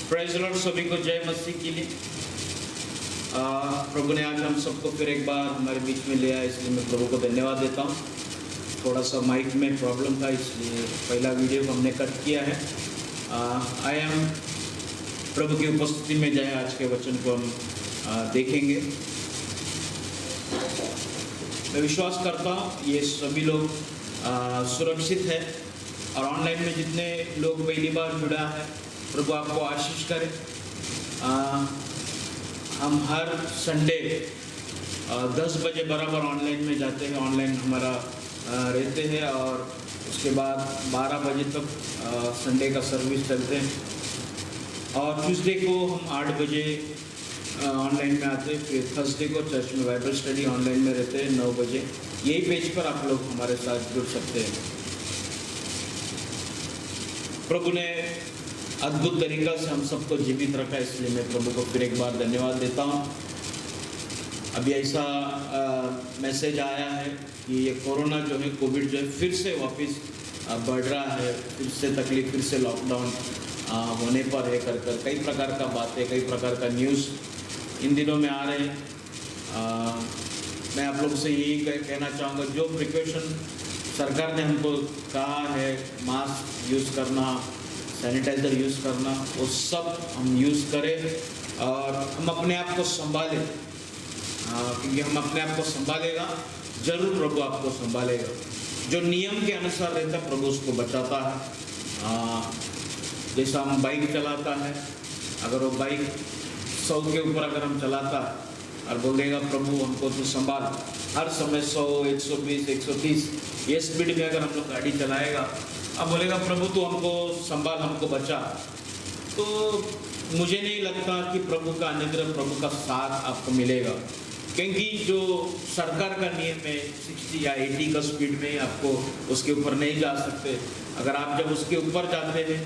Praise the Lord, सभी को जय मसीह की लिए। प्रभु ने आज हम सबको फिर एक बार हमारे बीच में ले आया, इसलिए मैं प्रभु को धन्यवाद देता हूँ। थोड़ा सा माइक में प्रॉब्लम था, इसलिए पहला वीडियो को हमने कट किया है। आई एम प्रभु की उपस्थिति में जाए, आज के वचन को हम देखेंगे। मैं विश्वास करता हूँ ये सभी लोग सुरक्षित है, और ऑनलाइन में जितने लोग पहली बार जुड़ा है, प्रभु आपको आशीष करे। हम हर संडे 10 बजे बराबर ऑनलाइन में जाते हैं, ऑनलाइन हमारा रहते हैं, और उसके बाद 12 बजे तक संडे का सर्विस चलते हैं, और ट्यूसडे को हम 8 बजे ऑनलाइन में आते हैं। फिर थर्सडे को चर्च में बाइबल स्टडी ऑनलाइन में रहते हैं 9 बजे। यही पेज पर आप लोग हमारे साथ जुड़ सकते हैं। प्रभु ने अद्भुत तरीक़ा से हम सबको जीवित रखा, इसलिए मैं प्रभु को फिर एक बार धन्यवाद देता हूँ। अभी ऐसा मैसेज आया है कि ये कोरोना जो है, कोविड जो है, फिर से वापस बढ़ रहा है, फिर से तकलीफ, फिर से लॉकडाउन होने पर है, कर कई प्रकार का बातें, कई प्रकार का न्यूज़ इन दिनों में आ रहे हैं। मैं आप लोग से यही कहना चाहूँगा, जो प्रिकॉशन सरकार ने हमको कहा है, मास्क यूज़ करना, सैनिटाइज़र यूज़ करना, वो सब हम यूज़ करें, और हम अपने आप को संभालें, क्योंकि हम अपने आप को संभालेगा, जरूर प्रभु आपको संभालेगा। जो नियम के अनुसार रहता है, प्रभु उसको बचाता है। जैसा हम बाइक चलाता है, अगर वो बाइक 100 के ऊपर अगर हम चलाता है और बोलेगा प्रभु हमको तो संभाल, हर समय 100, 120, 130 ये स्पीड में अगर हम लोग गाड़ी चलाएगा, अब बोलेगा प्रभु तो हमको संभाल, हमको बचा, तो मुझे नहीं लगता कि प्रभु का अनुग्रह, प्रभु का साथ आपको मिलेगा। क्योंकि जो सरकार का नियम है 60 या 80 का स्पीड में आपको उसके ऊपर नहीं जा सकते। अगर आप जब उसके ऊपर जाते हैं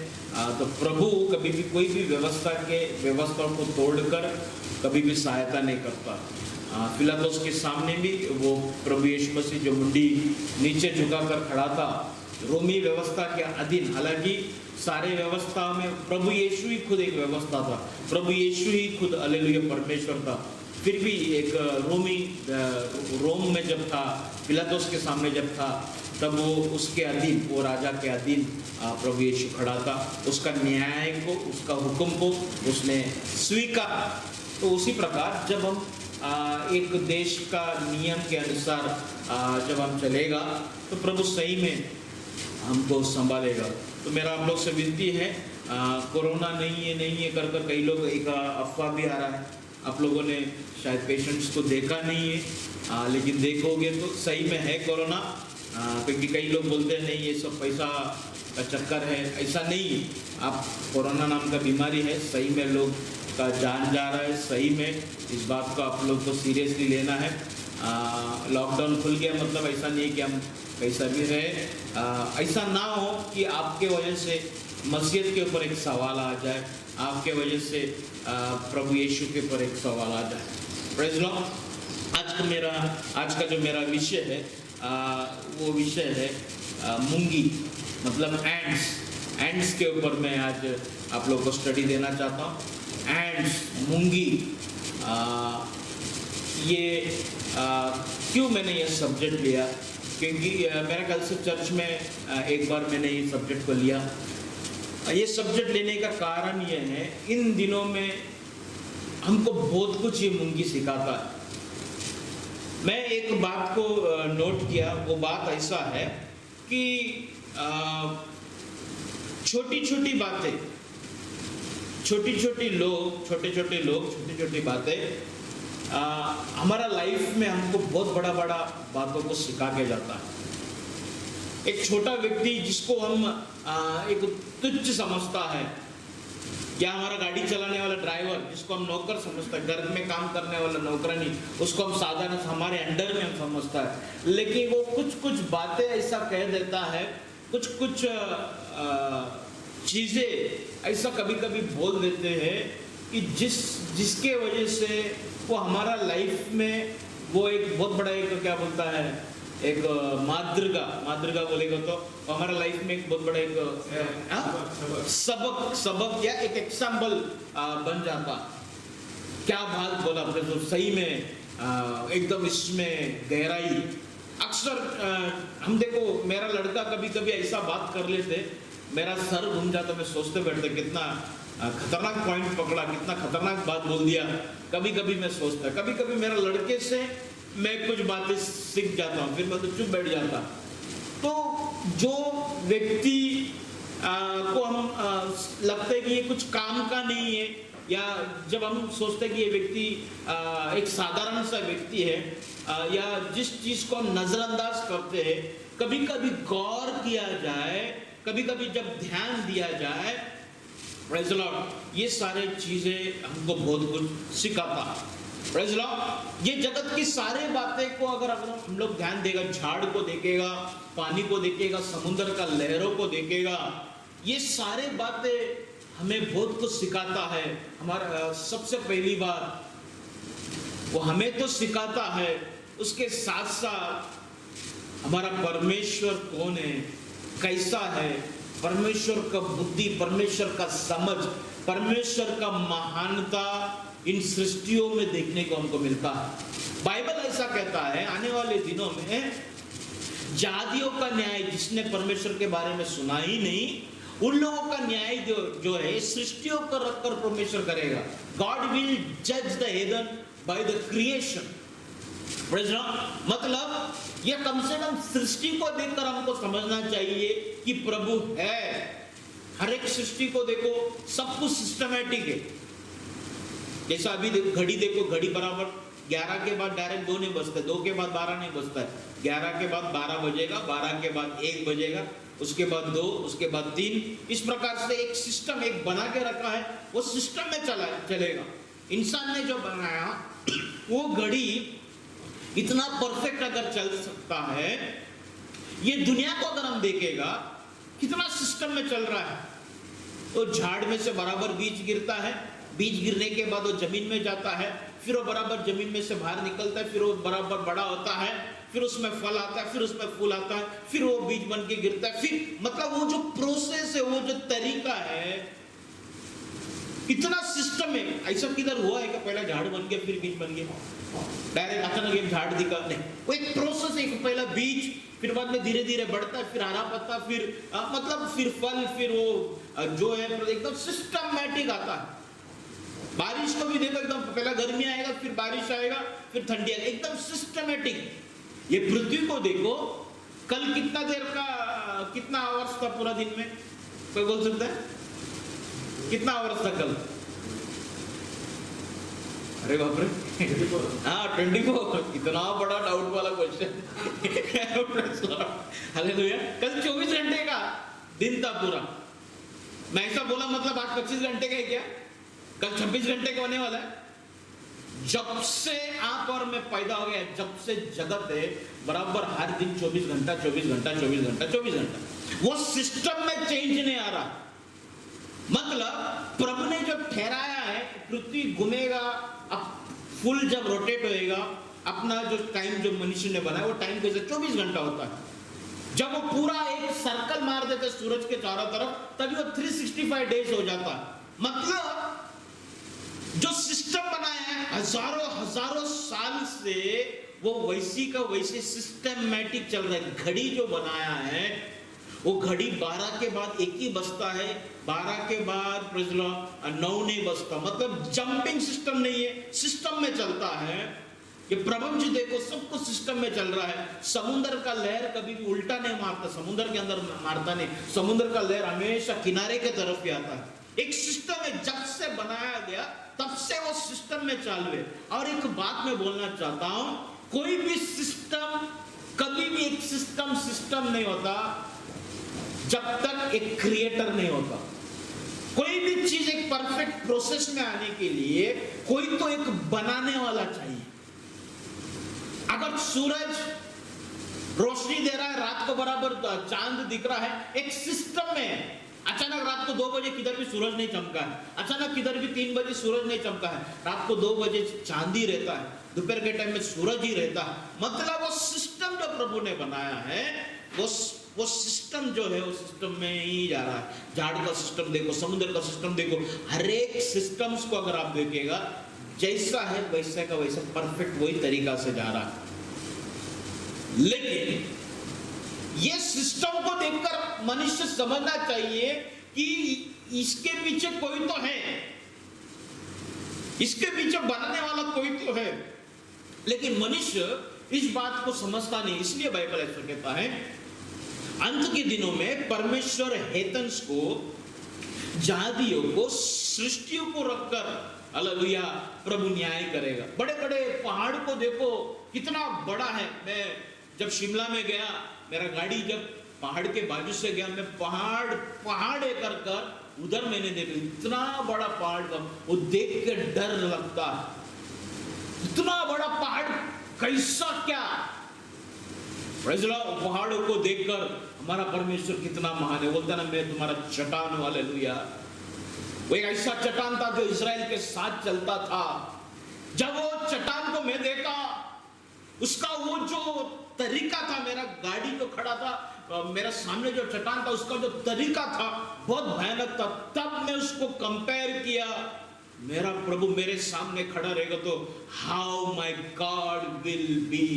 तो प्रभु कभी भी कोई भी व्यवस्था को तोड़कर कभी भी सहायता नहीं करता। पिलातुस के सामने भी वो प्रभु यीशु मसीह जो मुंडी नीचे झुकाकर खड़ा था, रोमी व्यवस्था के अधीन, हालांकि सारे व्यवस्था में प्रभु यीशु ही खुद एक व्यवस्था था, प्रभु यीशु ही खुद हालेलुया परमेश्वर था, फिर भी एक रोम में जब था, पिलातुस के सामने जब था, तब वो उसके अधीन, वो राजा के अधीन प्रभु यीशु खड़ा था। उसका न्याय को, उसका हुक्म को उसने स्वीकारा। तो उसी प्रकार जब हम एक देश का नियम के अनुसार जब हम चलेगा, तो प्रभु सही में हमको संभालेगा। तो मेरा आप लोग से विनती है, कोरोना नहीं है कर कई लोग, एक अफवाह भी आ रहा है, आप लोगों ने शायद पेशेंट्स को देखा नहीं है, लेकिन देखोगे तो सही में है कोरोना। क्योंकि कई लोग बोलते हैं नहीं ये सब पैसा का चक्कर है, ऐसा नहीं। आप कोरोना नाम का बीमारी है, सही में लोग का जान जा रहा है, सही में इस बात को आप लोग को सीरियसली लेना है। लॉकडाउन खुल गया मतलब ऐसा नहीं है कि हम कैसा भी रहे। ऐसा ना हो कि आपके वजह से मस्जिद के ऊपर एक सवाल आ जाए, आपके वजह से प्रभु यीशु के ऊपर एक सवाल आ जाए। Praise the Lord. आज का जो मेरा विषय है, वो विषय है मूंगी, मतलब एंड्स के ऊपर मैं आज आप लोगों को स्टडी देना चाहता हूँ। एंड्स, मूंगी, ये क्यों मैंने ये सब्जेक्ट लिया, क्योंकि मेरा ख्याल से चर्च में एक बार मैंने ये सब्जेक्ट को लिया। ये सब्जेक्ट लेने का कारण ये है, इन दिनों में हमको बहुत कुछ ये मूंगी सिखाता है। मैं एक बात को नोट किया, वो बात ऐसा है कि छोटी छोटी बातें, छोटे छोटे लोग, छोटी छोटी बातें हमारा लाइफ में हमको बहुत बड़ा बातों को सिखा के जाता है। एक छोटा व्यक्ति जिसको हम एक तुच्छ समझता है, या हमारा गाड़ी चलाने वाला ड्राइवर जिसको हम नौकर समझता है, घर में काम करने वाला नौकरानी उसको हम साधारण हमारे अंडर में हम समझता है, लेकिन वो कुछ बातें ऐसा कह देता है, कुछ चीज़ें ऐसा कभी बोल देते हैं कि जिसके वजह से वो हमारा लाइफ में वो एक बहुत बड़ा एक क्या बोलता है एक माद्रिगा बोलेगा तो हमारा लाइफ में एक बहुत बड़ा एक सबक या एक एग्जाम्पल बन जाता। क्या बात बोला आपने, तो सही में एकदम इसमें गहराई। अक्सर हम देखो, मेरा लड़का कभी कभी ऐसा बात कर लेते, मेरा सर घूम जाता, मैं सोचते बैठते कितना खतरनाक पॉइंट पकड़ा, कितना खतरनाक बात बोल दिया। कभी कभी मैं सोचता, कभी कभी मेरा लड़के से मैं कुछ बातें सीख जाता हूँ, फिर मैं तो चुप बैठ जाता। तो जो व्यक्ति को हम लगता है कि ये कुछ काम का नहीं है, या जब हम सोचते हैं कि ये व्यक्ति एक साधारण सा व्यक्ति है, या जिस चीज को हम नजरअंदाज करते हैं, कभी कभी गौर किया जाए, कभी कभी जब ध्यान दिया जाए, प्रेज़ द लॉर्ड, ये सारे चीजें हमको बहुत कुछ सिखाता। प्रेज़ द लॉर्ड, ये जगत की सारे बातें को अगर हम लोग ध्यान देगा, झाड़ को देखेगा, पानी को देखेगा, समुद्र का लहरों को देखेगा, ये सारे बातें हमें बहुत कुछ सिखाता है। हमारा सबसे पहली बात वो हमें तो सिखाता है, उसके साथ साथ हमारा परमेश्वर कौन है, कैसा है, परमेश्वर का बुद्धि, परमेश्वर का समझ, परमेश्वर का महानता इन सृष्टियों में देखने को हमको मिलता है। बाइबल ऐसा कहता है, आने वाले दिनों में जातियों का न्याय जिसने परमेश्वर के बारे में सुना ही नहीं, उन लोगों का न्याय जो है सृष्टियों को रखकर परमेश्वर करेगा। गॉड विल जज द हेदन बाय द क्रिएशन। मतलब ये कम से कम सृष्टि को देखकर हमको समझना चाहिए कि प्रभु है। हर एक सृष्टि को देखो, सब कुछ सिस्टमैटिक है। जैसा अभी घड़ी देखो, घड़ी बराबर 11 के बाद डायरेक्ट 2 नहीं बजता, 2 के बाद 12 नहीं बजता है, 11 के बाद 12 बजेगा, 12 के बाद 1 बजेगा, उसके बाद 2, उसके बाद 3। इस प्रकार से एक सिस्टम एक बना के रखा है, वो सिस्टम में चलेगा। इंसान ने जो बनाया वो घड़ी इतना परफेक्ट अगर चल सकता है, ये दुनिया को अगर हम देखेगा कितना सिस्टम में चल रहा है। तो झाड़ में से बराबर बीज गिरता है, बीज गिरने के बाद वो जमीन में जाता है, फिर वो बराबर जमीन में से बाहर निकलता है, फिर वो बराबर बड़ा होता है, फिर उसमें फल आता है, फिर उसमें फूल आता है, फिर वो बीज बन के गिरता है। फिर मतलब वो जो प्रोसेस है, वो जो तरीका है, इतना सिस्टम है। ऐसा किधर हुआ है कि पहला झाड़ बन गया फिर बीज बन गया, डायरेक्ट अचानक एक झाड़ दिखा? नहीं, वो एक प्रोसेस है। पहला बीज, फिर बाद में धीरे धीरे बढ़ता है, फिर हरा पत्ता, फिर मतलब फिर फल, फिर वो जो है एकदम सिस्टमैटिक आता है। बारिश को भी देखो, एकदम पहला गर्मी आएगा, फिर बारिश आएगा, फिर ठंडी आएगा, एकदम सिस्टमैटिक। ये पृथ्वी को देखो, कल कितना देर का, कितना आवर्स था पूरा दिन में, कोई बोल सकता है? कितना आवर्स था कल? अरे बाप रे, हाँ 24। इतना बड़ा डाउट वाला क्वेश्चन। हालेलुया। कल 24 घंटे का दिन था पूरा। मैं ऐसा बोला मतलब आज 25 घंटे का है क्या? कल 26 घंटे का होने वाला है। जब से आप और मैं पैदा हो गया, जब से जगत है, बराबर हर दिन 24 घंटा 24 घंटा 24 घंटा 24 घंटा। वो सिस्टम में चेंज नहीं आ रहा। मतलब प्रभु ने जो ठहराया है, पृथ्वी घूमेगा, अब फुल जब रोटेट होएगा, अपना जो टाइम जो मनुष्य ने बनाया वो टाइम कैसे 24 घंटा होता है। जब वो पूरा एक सर्कल मार देते सूरज के चारों तरफ, तभी वो 365 डेज हो जाता है। मतलब जो सिस्टम बनाया है हजारों साल से, वो वैसी का वैसे सिस्टमैटिक चल रहा है। घड़ी जो बनाया है, वो घड़ी 12 के बाद 1 ही बजता है, 12 के बाद 9 नहीं बजता। मतलब जंपिंग सिस्टम नहीं है, सिस्टम में चलता है। ये प्रपंच देखो, सब कुछ सिस्टम में चल रहा है। समुद्र का लहर कभी भी उल्टा नहीं मारता, समुद्र के अंदर मारता नहीं, समुद्र का लहर हमेशा किनारे के तरफ ही आता है। एक सिस्टम है, जब से बनाया गया तब से वो सिस्टम में चालू है। और एक बात मैं बोलना चाहता हूं, कोई भी सिस्टम, कभी भी एक सिस्टम नहीं होता जब तक एक क्रिएटर नहीं होता। कोई भी चीज एक परफेक्ट प्रोसेस में आने के लिए कोई तो एक बनाने वाला चाहिए। अगर सूरज रोशनी दे रहा है, रात को बराबर चांद दिख रहा है, एक सिस्टम में अचानक रात को 2 बजे किधर भी सूरज नहीं चमका है, अचानक किधर भी 3 बजे सूरज नहीं चमका है, रात को 2 बजे चांदी रहता है, दोपहर के टाइम में सूरज ही रहता है। मतलब वो सिस्टम जो प्रभु ने बनाया है, वो सिस्टम जो है वो सिस्टम में ही जा रहा है। झाड़ का सिस्टम देखो, समुद्र का सिस्टम देखो, हर एक सिस्टम्स को अगर आप देखिएगा, जैसा है वैसा का वैसा परफेक्ट वही तरीका से जा रहा है। लेकिन ये सिस्टम को देखकर मनुष्य समझना चाहिए कि इसके पीछे कोई तो है, इसके पीछे बनाने वाला कोई तो है। लेकिन मनुष्य इस बात को समझता नहीं, इसलिए बाइबल ऐसा कहता है अंत के दिनों में परमेश्वर हेतंस को, जातियों को, सृष्टियों को रखकर हालेलुया प्रभु न्याय करेगा। बड़े बड़े पहाड़ को देखो कितना बड़ा है। मैं जब शिमला में गया, मेरा गाड़ी जब पहाड़ के बाजू से गया, मैं पहाड़ कर उधर मैंने देखा, इतना बड़ा पहाड़ था, वो देख के डर लगता है। इतना बड़ा पहाड़ कैसा क्या, पहाड़ों को देखकर हमारा परमेश्वर कितना महान है। बोलता ना मैं तुम्हारा चट्टान हूं, हालेलुया। वो एक ऐसा चट्टान था जो इस्राएल के साथ चलता था। जब वो चट्टान को मैं देखा, उसका वो जो तरीका था, मेरा गाड़ी जो खड़ा था मेरा सामने जो चट्टान था, उसका जो तरीका था बहुत भयानक था। तब मैं उसको कंपेयर किया, मेरा प्रभु मेरे सामने खड़ा रहेगा तो how my God will be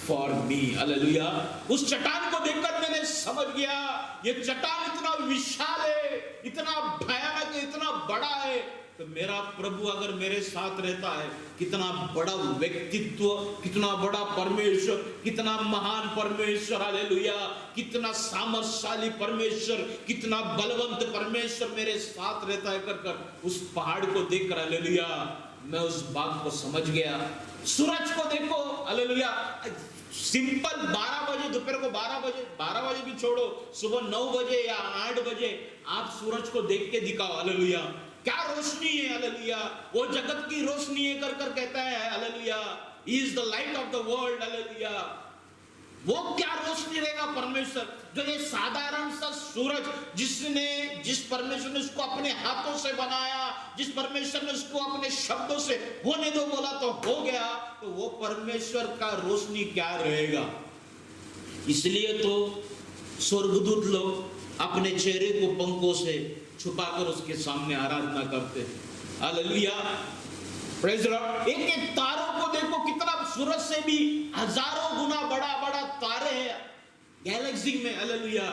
for me, hallelujah. उस चट्टान को देखकर मैंने समझ गया ये चट्टान इतना विशाल है, इतना भयानक है, इतना बड़ा है, तो मेरा प्रभु अगर मेरे साथ रहता है, कितना बड़ा व्यक्तित्व, कितना बड़ा परमेश्वर, कितना महान परमेश्वर, हालेलुया। कितना सामर्थशाली परमेश्वर, कितना बलवंत परमेश्वर मेरे साथ रहता है कर उस पहाड़ को देखकर, हालेलुया, मैं उस बात को समझ गया। सूरज को देखो, हालेलुया, सिंपल 12 बजे, दोपहर को 12 बजे भी छोड़ो, सुबह 9 बजे या 8 बजे आप सूरज को देख के दिखाओ, हालेलुया, क्या रोशनी है, हालेलुया। वो जगत की रोशनी है कर कहता है, hallelujah, he is the light of the world, hallelujah. वो क्या रोशनी रहेगा परमेश्वर, जो ये साधारण सा सूरज, जिस परमेश्वर ने उसको अपने हाथों से बनाया, जिस परमेश्वर ने उसको अपने शब्दों से होने दो बोला तो हो गया, तो वो परमेश्वर का रोशनी क्या रहेगा। इसलिए तो स्वर्गदूत लोग अपने चेहरे को पंखों से छुपाकर उसके सामने आराधना करते हैं, हालेलुया, प्रेज़ द लॉर्ड। एक तारों को देखो, कितना सूरज से भी हजारों गुना बड़ा बड़ा तारे हैं गैलेक्सी में, हालेलुया।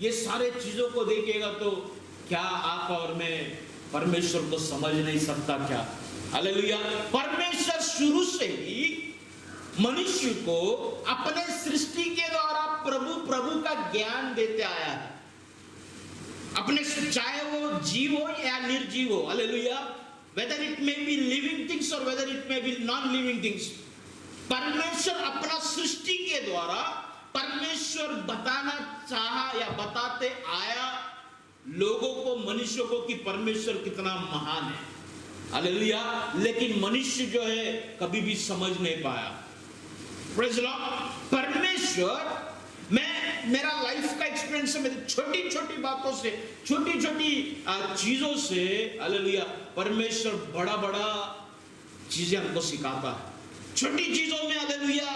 ये सारे चीजों को देखेगा तो क्या आप और मैं परमेश्वर को समझ नहीं सकता क्या, हालेलुया। परमेश्वर शुरू से ही मनुष्य को अपने सृष्टि के द्वारा प्रभु का ज्ञान देते आया है, अपने, चाहे वो जीव हो या निर्जीव हो, hallelujah, whether it may be living things or whether it may be non living things। परमेश्वर अपना सृष्टि के द्वारा परमेश्वर बताना चाहा या बताते आया लोगों को, मनुष्य को, कि परमेश्वर कितना महान है, हालेलुया। लेकिन मनुष्य जो है कभी भी समझ नहीं पाया, प्रेज़ द लॉर्ड। परमेश्वर, मेरा लाइफ का एक्सपीरियंस है, मेरी छोटी छोटी बातों से, छोटी छोटी चीजों से, हालेलुया, परमेश्वर बड़ा बड़ा चीजें हमको सिखाता है। छोटी चीजों में, हालेलुया,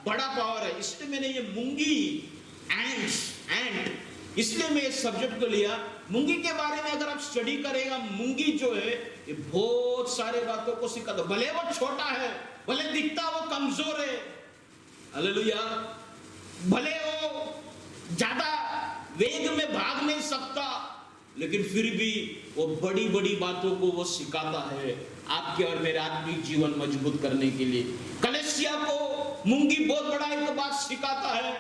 बड़ा पावर है। इसलिए मैंने ये मूंगी, एंट, इसलिए मैं इस सब्जेक्ट को लिया। मूंगी के बारे में अगर आप स्टडी करेगा, मूंगी जो है ये बहुत सारे बातों को सिखाता। भले वो छोटा है, भले दिखता वो कमजोर है, हालेलुया, भले वो ज्यादा वेग में भाग नहीं सकता, लेकिन फिर भी वो बड़ी बड़ी बातों को वो सिखाता है आपके और मेरे आत्मिक जीवन मजबूत करने के लिए। कलेसिया को मूंगी बहुत बड़ा एक बात सिखाता है,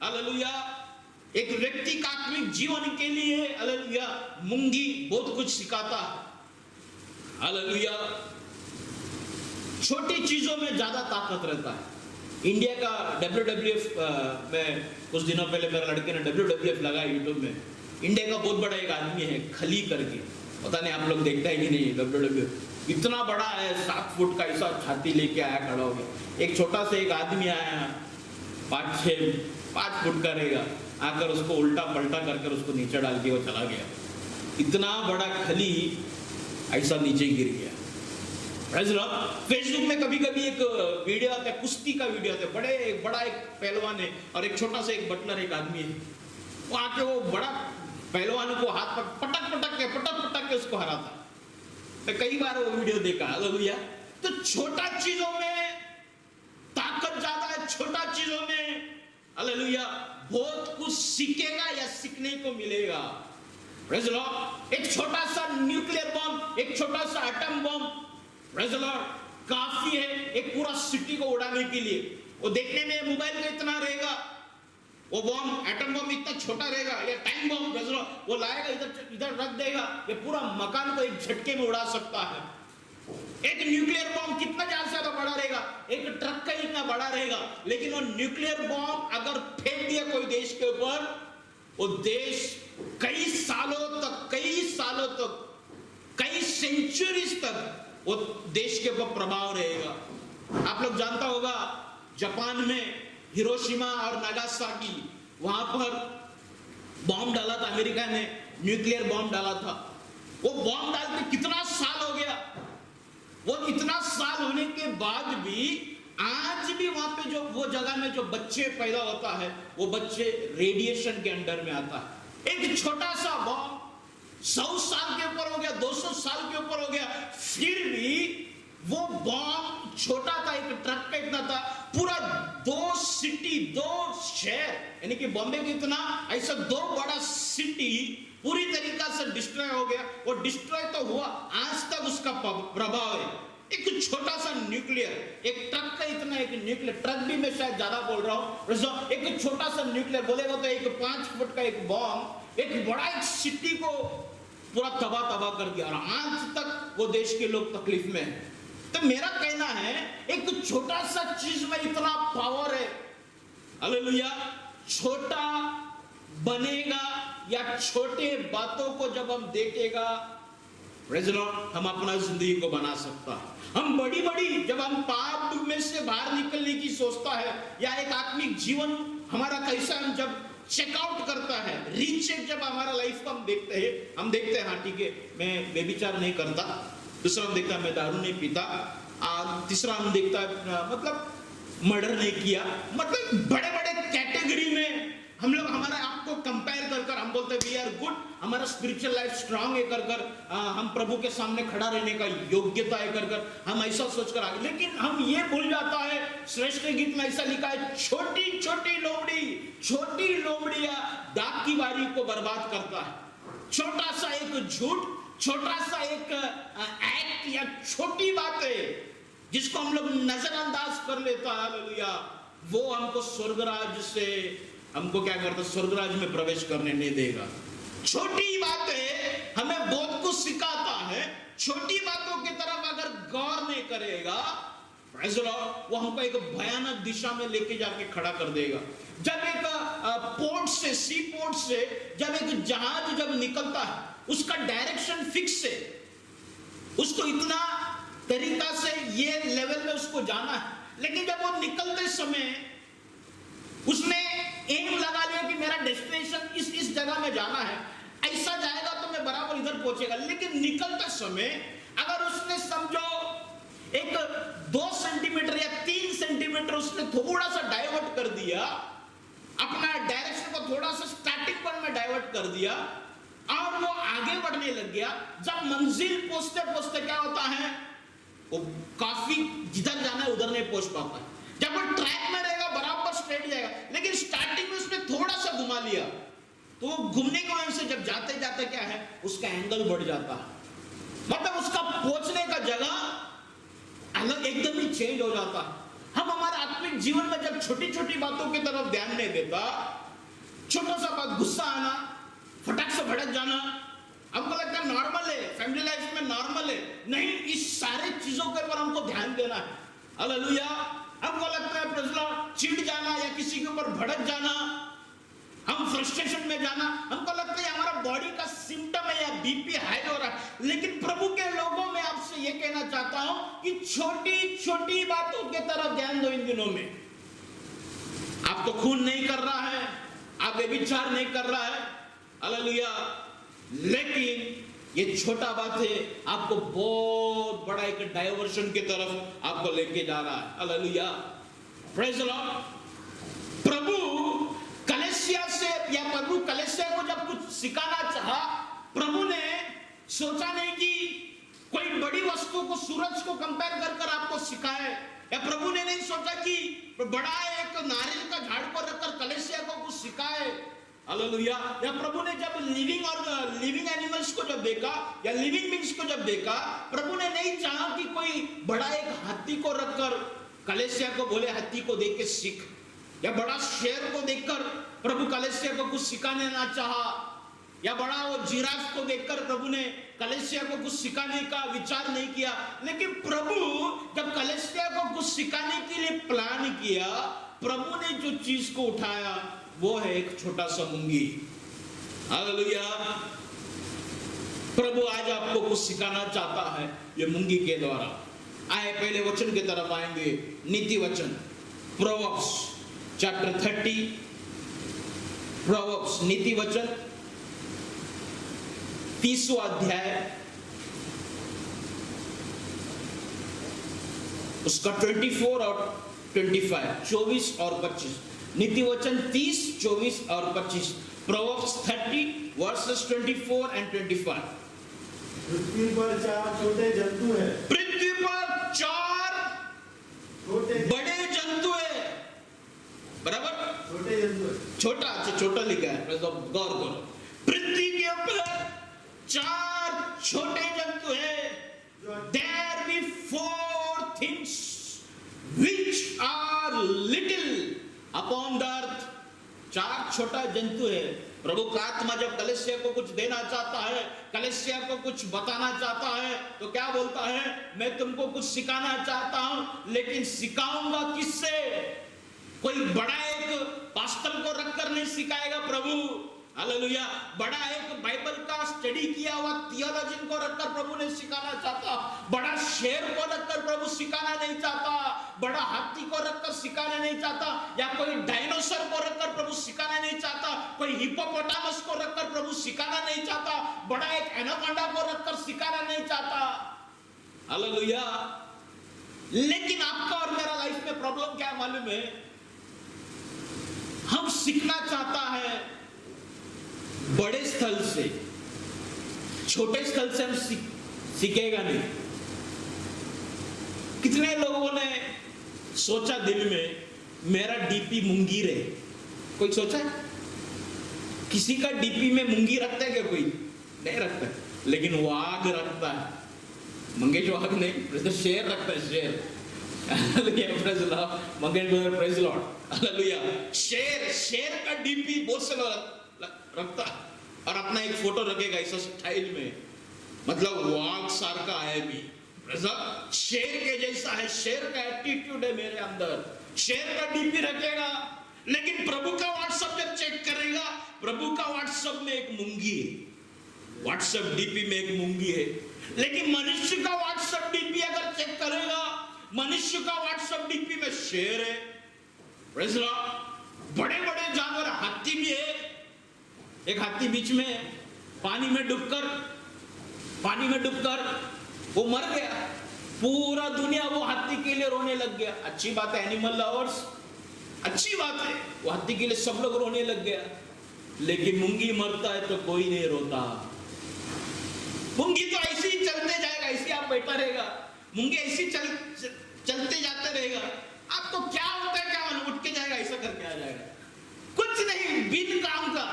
हालेलुया। एक व्यक्ति का आत्मिक जीवन के लिए, हालेलुया, मूंगी बहुत कुछ सिखाता है, हालेलुया। छोटी चीजों में ज्यादा ताकत रहता है। इंडिया का WWF में कुछ दिनों पहले मेरे लड़के ने WWF लगाया यूट्यूब में। इंडिया का बहुत बड़ा एक आदमी है, खली करके, पता नहीं आप लोग देखता है कि नहीं। WWF इतना बड़ा है, 7 फुट का ऐसा छाती लेके आया, खड़ा हो गया। एक छोटा सा एक आदमी आया, 5 फुट का रहेगा, आकर उसको उल्टा पलटा कर उसको नीचे डाल के वो चला गया। इतना बड़ा खली ऐसा नीचे गिर गया। फेसबुक में कभी कभी एक वीडियो आता है, कुश्ती का वीडियो आता है, बड़ा एक पहलवान है और एक छोटा सा एक बटलर एक आदमी है। वो आके वो बड़ा पहलवान को हाथ पर पटक पटक के उसको हराता। तो कई बार वो वीडियो देखा। हालेलुया। तो छोटा चीजों में ताकत ज्यादा है, छोटा चीजों में हालेलुया बहुत कुछ सीखेगा या सीखने को मिलेगा। Praise the Lord. एक छोटा सा न्यूक्लियर बॉम्ब, एक छोटा सा atom bomb praise the Lord काफी है एक पूरा सिटी को उड़ाने के लिए। वो देखने में मोबाइल का इतना रहेगा, वो बॉम्ब एटम बॉम्ब इतना छोटा रहेगा, या time bomb praise the Lord वो लाएगा इधर रख देगा, ये पूरा मकान को एक झटके में उड़ा सकता है। एक न्यूक्लियर बॉम्ब कितना ज्यादा बड़ा रहेगा, एक ट्रक का इतना बड़ा रहेगा, लेकिन वो न्यूक्लियर बॉम्ब अगर फेंक दिया कोई देश के ऊपर, वो देश कई सालों तक कई सेंचुरीज तक वो देश के ऊपर प्रभाव रहेगा। आप लोग जानता होगा जापान में हिरोशिमा और नागासाकी, वहां पर बॉम्ब डाला था, अमेरिका ने न्यूक्लियर बॉम्ब डाला था। वो बॉम्ब डालते कितना साल हो गया, वो इतना साल होने के बाद भी आज भी वहां पे जो वो जगह में जो बच्चे पैदा होता है, वो बच्चे रेडिएशन के अंडर में आता है। एक छोटा सा बॉम्ब 100 साल के ऊपर हो गया, 200 साल के ऊपर हो गया, फिर भी वो बॉम्ब छोटा था, एक ट्रक का इतना था, पूरा 2 सिटी 2 शहर यानी कि बॉम्बे के इतना ऐसा 2 बड़ा सिटी पूरी तरीका से डिस्ट्रॉय हो गया। वो डिस्ट्रॉय तो हुआ, आज तक उसका प्रभाव है। एक छोटा सा न्यूक्लियर, एक ट्रक का इतना एक न्यूक्लियर, ट्रक भी मैं शायद ज्यादा बोल रहा हूं, एक छोटा सा न्यूक्लियर बोलेगा तो एक 5 फुट का एक बॉम्ब एक बड़ा एक सिटी को पूरा तबाह कर दिया, और आज तक वो देश के लोग तकलीफ में हैं। तो मेरा कहना है एक छोटा सा चीज में इतना पावर है। हालेलुया। छोटा बनेगा या छोटे बातों को जब हम देखेगा, प्रेज़ द लॉर्ड, हम अपना जिंदगी को बना सकता है। हम बड़ी जब हम पाप में से बाहर निकलने की सोचता है, या एक आत्मिक जीवन हमारा कैसा, हम जब चेकआउट करता है, रीचेक जब हमारा लाइफ को हम देखते हैं हाँ ठीक है मैं व्यभिचार नहीं करता, दूसरा हम देखता है मैं दारू नहीं पीता, तीसरा हम देखता है मतलब मर्डर नहीं किया, मतलब बड़े कैटेगरी में हम लोग हमारा आपको कंपेयर कर हम बोलते हैं वी आर गुड, हमारा स्पिरिचुअल लाइफ स्ट्रांग है कर हम प्रभु के सामने खड़ा रहने का योग्यता है कर हम ऐसा सोचकर आगे। लेकिन हम ये भूल जाता है, श्रेष्ठ गीत में ऐसा लिखा है, छोटी लोमड़िया दाग की बारी को बर्बाद करता है। छोटा सा एक झूठ, छोटा सा एक एक्ट या छोटी बातें जिसको हम लोग नजरअंदाज कर लेता है, हालेलुया, वो हमको स्वर्गराज से हमको क्या करता, स्वर्गराज में प्रवेश करने नहीं देगा। छोटी बातें हमें बहुत कुछ सिखाता है, छोटी बातों की तरफ अगर गौर नहीं करेगा वो हमको एक भयानक दिशा में लेके जाके खड़ा कर देगा। जब एक पोर्ट से, सी पोर्ट से जब एक जहाज जब निकलता है, उसका डायरेक्शन फिक्स है, उसको इतना तरीका से ये लेवल में उसको जाना है, लेकिन जब वो निकलते समय उसने एम लगा लिया कि मेरा डेस्टिनेशन इस जगह में जाना है, ऐसा जाएगा तो मैं बराबर इधर पहुंचेगा, लेकिन निकलते समय अगर उसने समझो एक 2 सेंटीमीटर या 3 सेंटीमीटर उसने थोड़ा सा डाइवर्ट कर दिया, अपना डायरेक्शन को थोड़ा सा स्टार्टिंग पॉइंट में डाइवर्ट कर दिया और वो आगे बढ़ने लग गया, जब मंजिल पहुंचते क्या होता है, वो काफी जिधर जाना है उधर नहीं पहुंच पाता है। जब वो ट्रैक में रहेगा बराबर स्ट्रेट जाएगा, लेकिन स्टार्टिंग में उसने थोड़ा सा घुमा लिया तो घूमने की वजह से जब जाते जाते क्या है, उसका एंगल बढ़ जाता है, मतलब उसका पहुंचने का जगह अलग एकदम ही चेंज हो जाता है। हम हमारे आत्मिक जीवन में जब छोटी छोटी बातों की तरफ ध्यान नहीं देता, छोटा सा बात गुस्सा आना, फटाक से भड़क जाना, हमको लगता है नॉर्मल है, फैमिली लाइफ में नॉर्मल है, नहीं, इस सारे चीजों के ऊपर हमको ध्यान देना है। हालेलुया। हमको लगता है प्रश्न चिढ़ जाना या किसी के ऊपर भड़क जाना, हम फ्रस्ट्रेशन में जाना, हमको लगता है हमारा बॉडी का सिम्टम है या बीपी हाई हो रहा है, लेकिन प्रभु के लोगों में आपसे ये कहना चाहता हूं कि छोटी छोटी बातों की तरफ ध्यान दो। इन दिनों में आपको खून नहीं कर रहा है, आप व्यभिचार नहीं कर रहा है, हालेलुया, लेकिन ये छोटा बात है, आपको बहुत बड़ा एक डाइवर्शन की तरफ आपको लेके जा रहा है, हालेलुया, प्रेज द लॉर्ड। प्रभु कलीसिया से या प्रभु कलीसिया को जब कुछ सिखाना चाहा, प्रभु ने सोचा नहीं कि कोई बड़ी वस्तु को, सूरज को कंपेयर कर कर आपको सिखाए, या प्रभु ने नहीं सोचा कि बड़ा एक नारियल का झाड़ को रखकर कलीसिया को कुछ सिखाए, हालेलुया। या प्रभु ने जब लिविंग एनिमल्स को जब देखा या लिविंग बींग्स को जब देखा, प्रभु ने नहीं चाहा कि कोई बड़ा एक हाथी को रखकर कलीसिया को बोले हाथी को देख के सीख, या बड़ा शेर को देखकर प्रभु कलीसिया को कुछ सिखाने ना चाहा, या बड़ा वो जिराफ को देखकर प्रभु ने कलीसिया को कुछ सिखाने का विचार नहीं किया। लेकिन प्रभु जब कलीसिया को कुछ सिखाने के लिए प्लान किया, प्रभु ने जो चीज को उठाया वो है एक छोटा सा मुंगी, हालेलुया। प्रभु आज आपको कुछ सिखाना चाहता है ये मुंगी के द्वारा। आए पहले वचन की तरफ आएंगे, नीति वचन, प्रोवर्ब्स चैप्टर 30, प्रोवर्ब्स नीति वचन 30वां अध्याय, उसका 24 और 25, 24 और 25, नीति वचन 30, 24 और 25, प्रोवर्ब्स 30 वर्सेस 24 एंड 25। पृथ्वी पर 4 छोटे जंतु हैं, पृथ्वी पर 4 बड़े जंतु है, बराबर, छोटे जंतु है, छोटा, अच्छा छोटा लिखा है, गौर करो, पृथ्वी के ऊपर 4 छोटे जंतु है, there be 4 things which are little upon the earth, 4 छोटा जंतु है। प्रभु का आत्मा जब कलीसिया को कुछ देना चाहता है, कलीसिया को कुछ बताना चाहता है, तो क्या बोलता है, मैं तुमको कुछ सिखाना चाहता हूं, लेकिन सिखाऊंगा किससे? कोई बड़ा एक पास्टर को रखकर नहीं सिखाएगा प्रभु, हालेलुया। बड़ा एक बाइबल का स्टडी किया हुआ थियोलॉजियन को रखकर प्रभु ने सिखाना चाहता, बड़ा शेर को रखकर प्रभु सिखाना नहीं चाहता, बड़ा हाथी को रखकर सिखाना नहीं चाहता, या कोई डायनासोर को रखकर प्रभु सिखाना नहीं चाहता, कोई हिप्पोपोटामस को रखकर प्रभु सिखाना नहीं चाहता, बड़ा एक एनाकोंडा को रखकर सिखाना नहीं चाहता, हालेलुया। लेकिन आपका और मेरा लाइफ में प्रॉब्लम क्या है मालूम है? हम सीखना चाहता है बड़े स्थल से, छोटे स्थल से हम सीखेगा नहीं। कितने लोगों ने सोचा दिल में मेरा डीपी मुंगी रहे, कोई सोचा है? किसी का डीपी में मुंगी रखता है क्या? कोई नहीं रखता, लेकिन वाघ रखता है, मंगेश वाघ नहीं, तो शेर रखता है, शेर, मंगेश प्रेज लॉर्ड, हालेलुया। शेर का डीपी बहुत से रखता और अपना एक फोटो रखेगा इस स्टाइल में, मतलब वाघ सार का है भी, शेर के जैसा है, शेर का एटीट्यूड है मेरे अंदर, शेर का डीपी रखेगा। लेकिन प्रभु का व्हाट्सएप जब चेक करेगा, प्रभु का व्हाट्सएप में एक मुंगी है, व्हाट्सएप डीपी में एक मुंगी है। लेकिन मनुष्य का व्हाट्सएप डीपी अगर चेक करेगा, मनुष्य का व्हाट्सएप डीपी में शेर है, बड़े बड़े जानवर, हाथी भी है। एक हाथी बीच में पानी में डूबकर वो मर गया, पूरा दुनिया वो हाथी के लिए रोने लग गया। अच्छी बात है, एनिमल लवर्स, अच्छी बात है, वो हाथी के लिए सब लोग रोने लग गया। लेकिन मुंगी मरता है तो कोई नहीं रोता, मुंगी तो ऐसे ही चलते जाएगा, ऐसे आप बैठा रहेगा, मुंगी ऐसे चलते जाते रहेगा। आपको क्या होता है, क्या उठ के जाएगा, ऐसा करके आ जाएगा, कुछ नहीं, बिन काम का।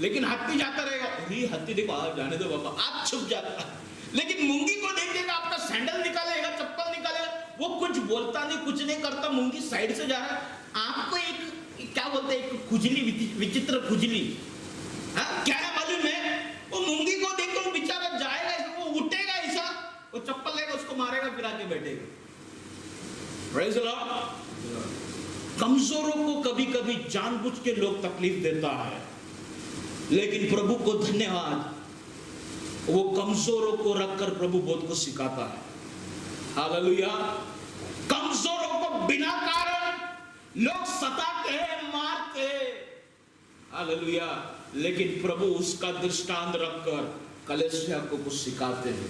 लेकिन हाथी जाता रहेगा, अरे हाथी देखो, जाने दो बाबा, आप छुप जाता। लेकिन मुंगी को देखेगा, आपका सैंडल निकालेगा, चप्पल निकालेगा, वो कुछ बोलता नहीं, कुछ नहीं करता, मुंगी साइड से जा रहा है। आपको एक क्या बोलते हैं, एक खुजली, विचित्र खुजली, क्या है मालूम है? वो मुंगी को देखो, बेचारा जाएगा, वो उठेगा ऐसा, वो चप्पल लेगा, उसको मारेगा, फिर आके बैठेगा। Praise the Lord. कमजोरों को कभी कभी जानबूझ के लोग तकलीफ देता है, लेकिन प्रभु को धन्यवाद, वो कमजोरों को रखकर प्रभु बहुत कुछ सिखाता है, हालेलुया। कमजोरों को बिना कारण लोग सताते हैं, मारते हैं, हालेलुया। लेकिन प्रभु उसका दृष्टांत रखकर कलीसिया को कुछ सिखाते हैं।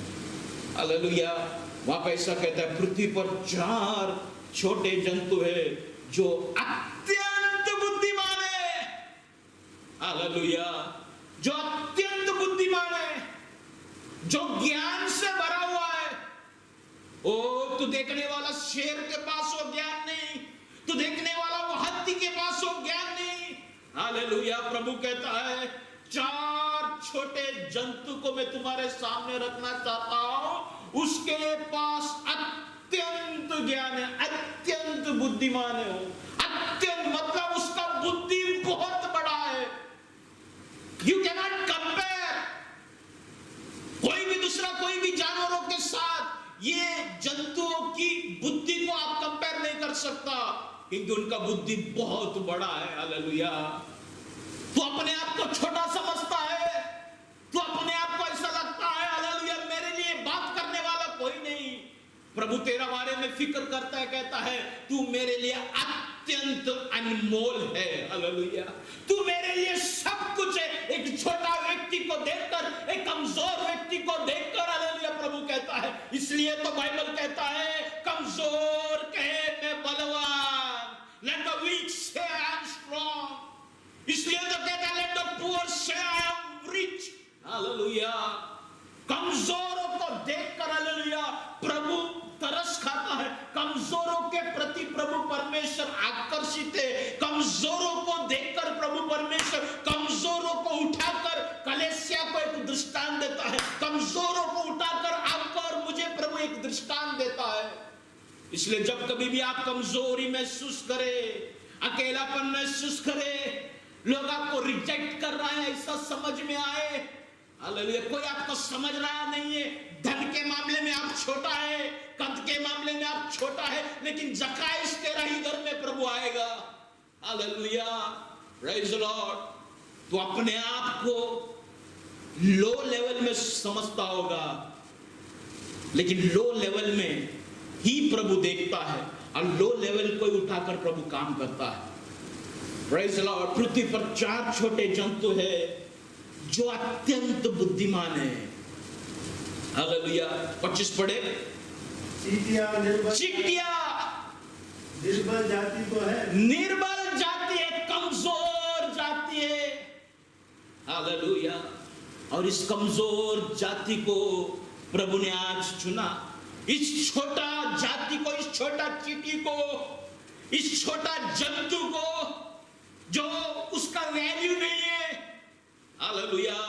हालेलुया। वहां पे ऐसा कहता है, पृथ्वी पर 4 छोटे जंतु है जो अत्यंत बुद्धिमान है। हालेलुया। जो अत्यंत बुद्धिमान है, जो ज्ञान से भरा हुआ है। ओ तू देखने वाला शेर के पास वो ज्ञान नहीं, तू देखने वाला वो हाथी के पास वो ज्ञान नहीं। हालेलुया। प्रभु कहता है 4 छोटे जंतु को मैं तुम्हारे सामने रखना चाहता हूं, उसके पास अत्यंत ज्ञान है, अत्यंत बुद्धिमान है। अत्यंत मतलब उसका बुद्धि बहुत बड़ा है। यू कैन नॉट कंपेयर कोई भी दूसरा कोई भी जानवरों के साथ। ये जंतुओं की बुद्धि को आप कंपेयर नहीं कर सकता, क्योंकि उनका बुद्धि बहुत बड़ा है। हालेलुया। तू अपने आप को छोटा समझता है, तू अपने आप को ऐसा लगता है हालेलुया मेरे लिए बात करने वाला कोई नहीं। प्रभु तेरा बारे में फिक्र करता है, कहता है तू मेरे लिए अत्यंत अनमोल है। हालेलुया। तू मेरे लिए सब कुछ है। एक छोटा व्यक्ति को देखकर, एक कमजोर व्यक्ति को देखकर हालेलुया प्रभु कहता है। इसलिए तो बाइबल कहता है कमजोर कहे मैं बलवान, लेट द वीक से आई एम स्ट्रांग। इसलिए तो कहता है लेट द पुअर से आई एम रिच। हालेलुया। कमजोरों को देखकर हालेलुया प्रभु तरस खाता है। कमजोरों के प्रति प्रभु परमेश्वर आकर्षित है। कमजोरों को देखकर प्रभु परमेश्वर कमजोरों को उठाकर कलीसिया को एक दृष्टांत देता है। कमजोरों को उठाकर आपको और मुझे प्रभु एक दृष्टांत देता है। इसलिए जब कभी भी आप कमजोरी महसूस करें, अकेलापन महसूस करें, लोग आपको रिजेक्ट कर रहा है ऐसा समझ में आए, हालेलुया कोई आपको समझ रहा नहीं है, धन के मामले में आप छोटा है, कद के मामले में आप छोटा है, लेकिन जकाइस तेरा ही घर में प्रभु आएगा। हालेलुया। Praise the Lord. तो अपने आप को लो लेवल में समझता होगा, लेकिन लो लेवल में ही प्रभु देखता है और लो लेवल को उठाकर प्रभु काम करता है। Praise the Lord. पृथ्वी पर 4 छोटे जंतु है जो अत्यंत बुद्धिमान है। हालेलुया। 25 पढ़े। चींटियां निर्बल जाति तो है, निर्बल जाति है, कमजोर जाति है। हालेलुया। और इस कमजोर जाति को प्रभु ने आज चुना। इस छोटा जाति को, इस छोटा चींटी को, इस छोटा जंतु को जो उसका वैल्यू नहीं है, हालेलुया,